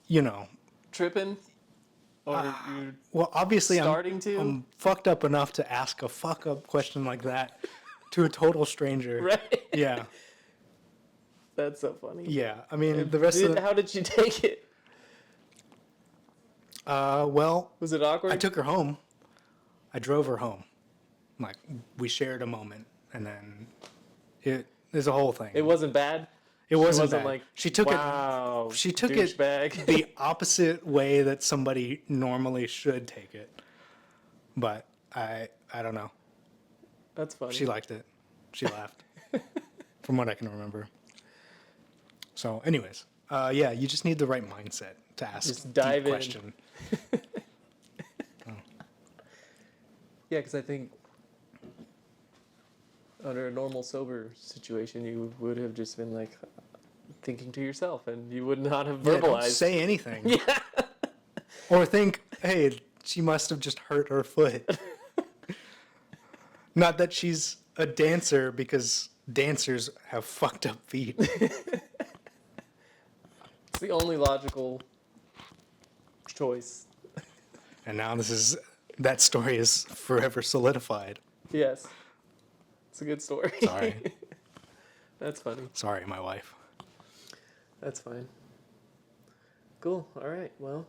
you know, tripping? Or you're well, obviously starting to? I'm fucked up enough to ask a fuck up question like that to a total stranger. Right? Yeah. That's so funny. Yeah. I mean, the rest of the, How did you take it? well, Was it awkward? I took her home. I drove her home. Like, we shared a moment, and then there's a whole thing. It wasn't bad? It wasn't wasn't bad. like, She took wow, it. She took douchebag. it the opposite way that somebody normally should take it. But I don't know. That's funny. She liked it. She laughed, from what I can remember. So, anyways, yeah, you just need the right mindset to ask Just a dive deep in. question. Yeah, because I think under a normal sober situation, you would have just been like thinking to yourself, and you would not have Yeah, verbalized. don't say anything. Yeah. Or think, hey, she must have just hurt her foot. Not that she's a dancer, because dancers have fucked up feet. It's the only logical choice. And now that story is forever solidified. Yes. It's a good story. Sorry. That's funny. Sorry, my wife. That's fine. Cool. All right. Well,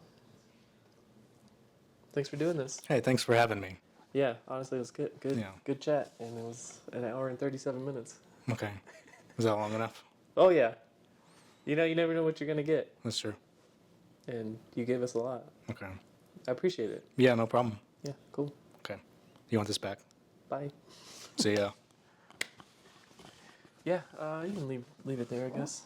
thanks for doing this. Hey, thanks for having me. Yeah, honestly, it was good. Yeah. Good chat, and it was an hour and 37 minutes. Okay. Is that long enough? Oh yeah. You know, you never know what you're gonna get, That's true. and you gave us a lot. Okay. I appreciate it. Yeah, no problem. Yeah. Cool. Okay. You want this back? Bye. See ya. Yeah. You can leave it there, I guess.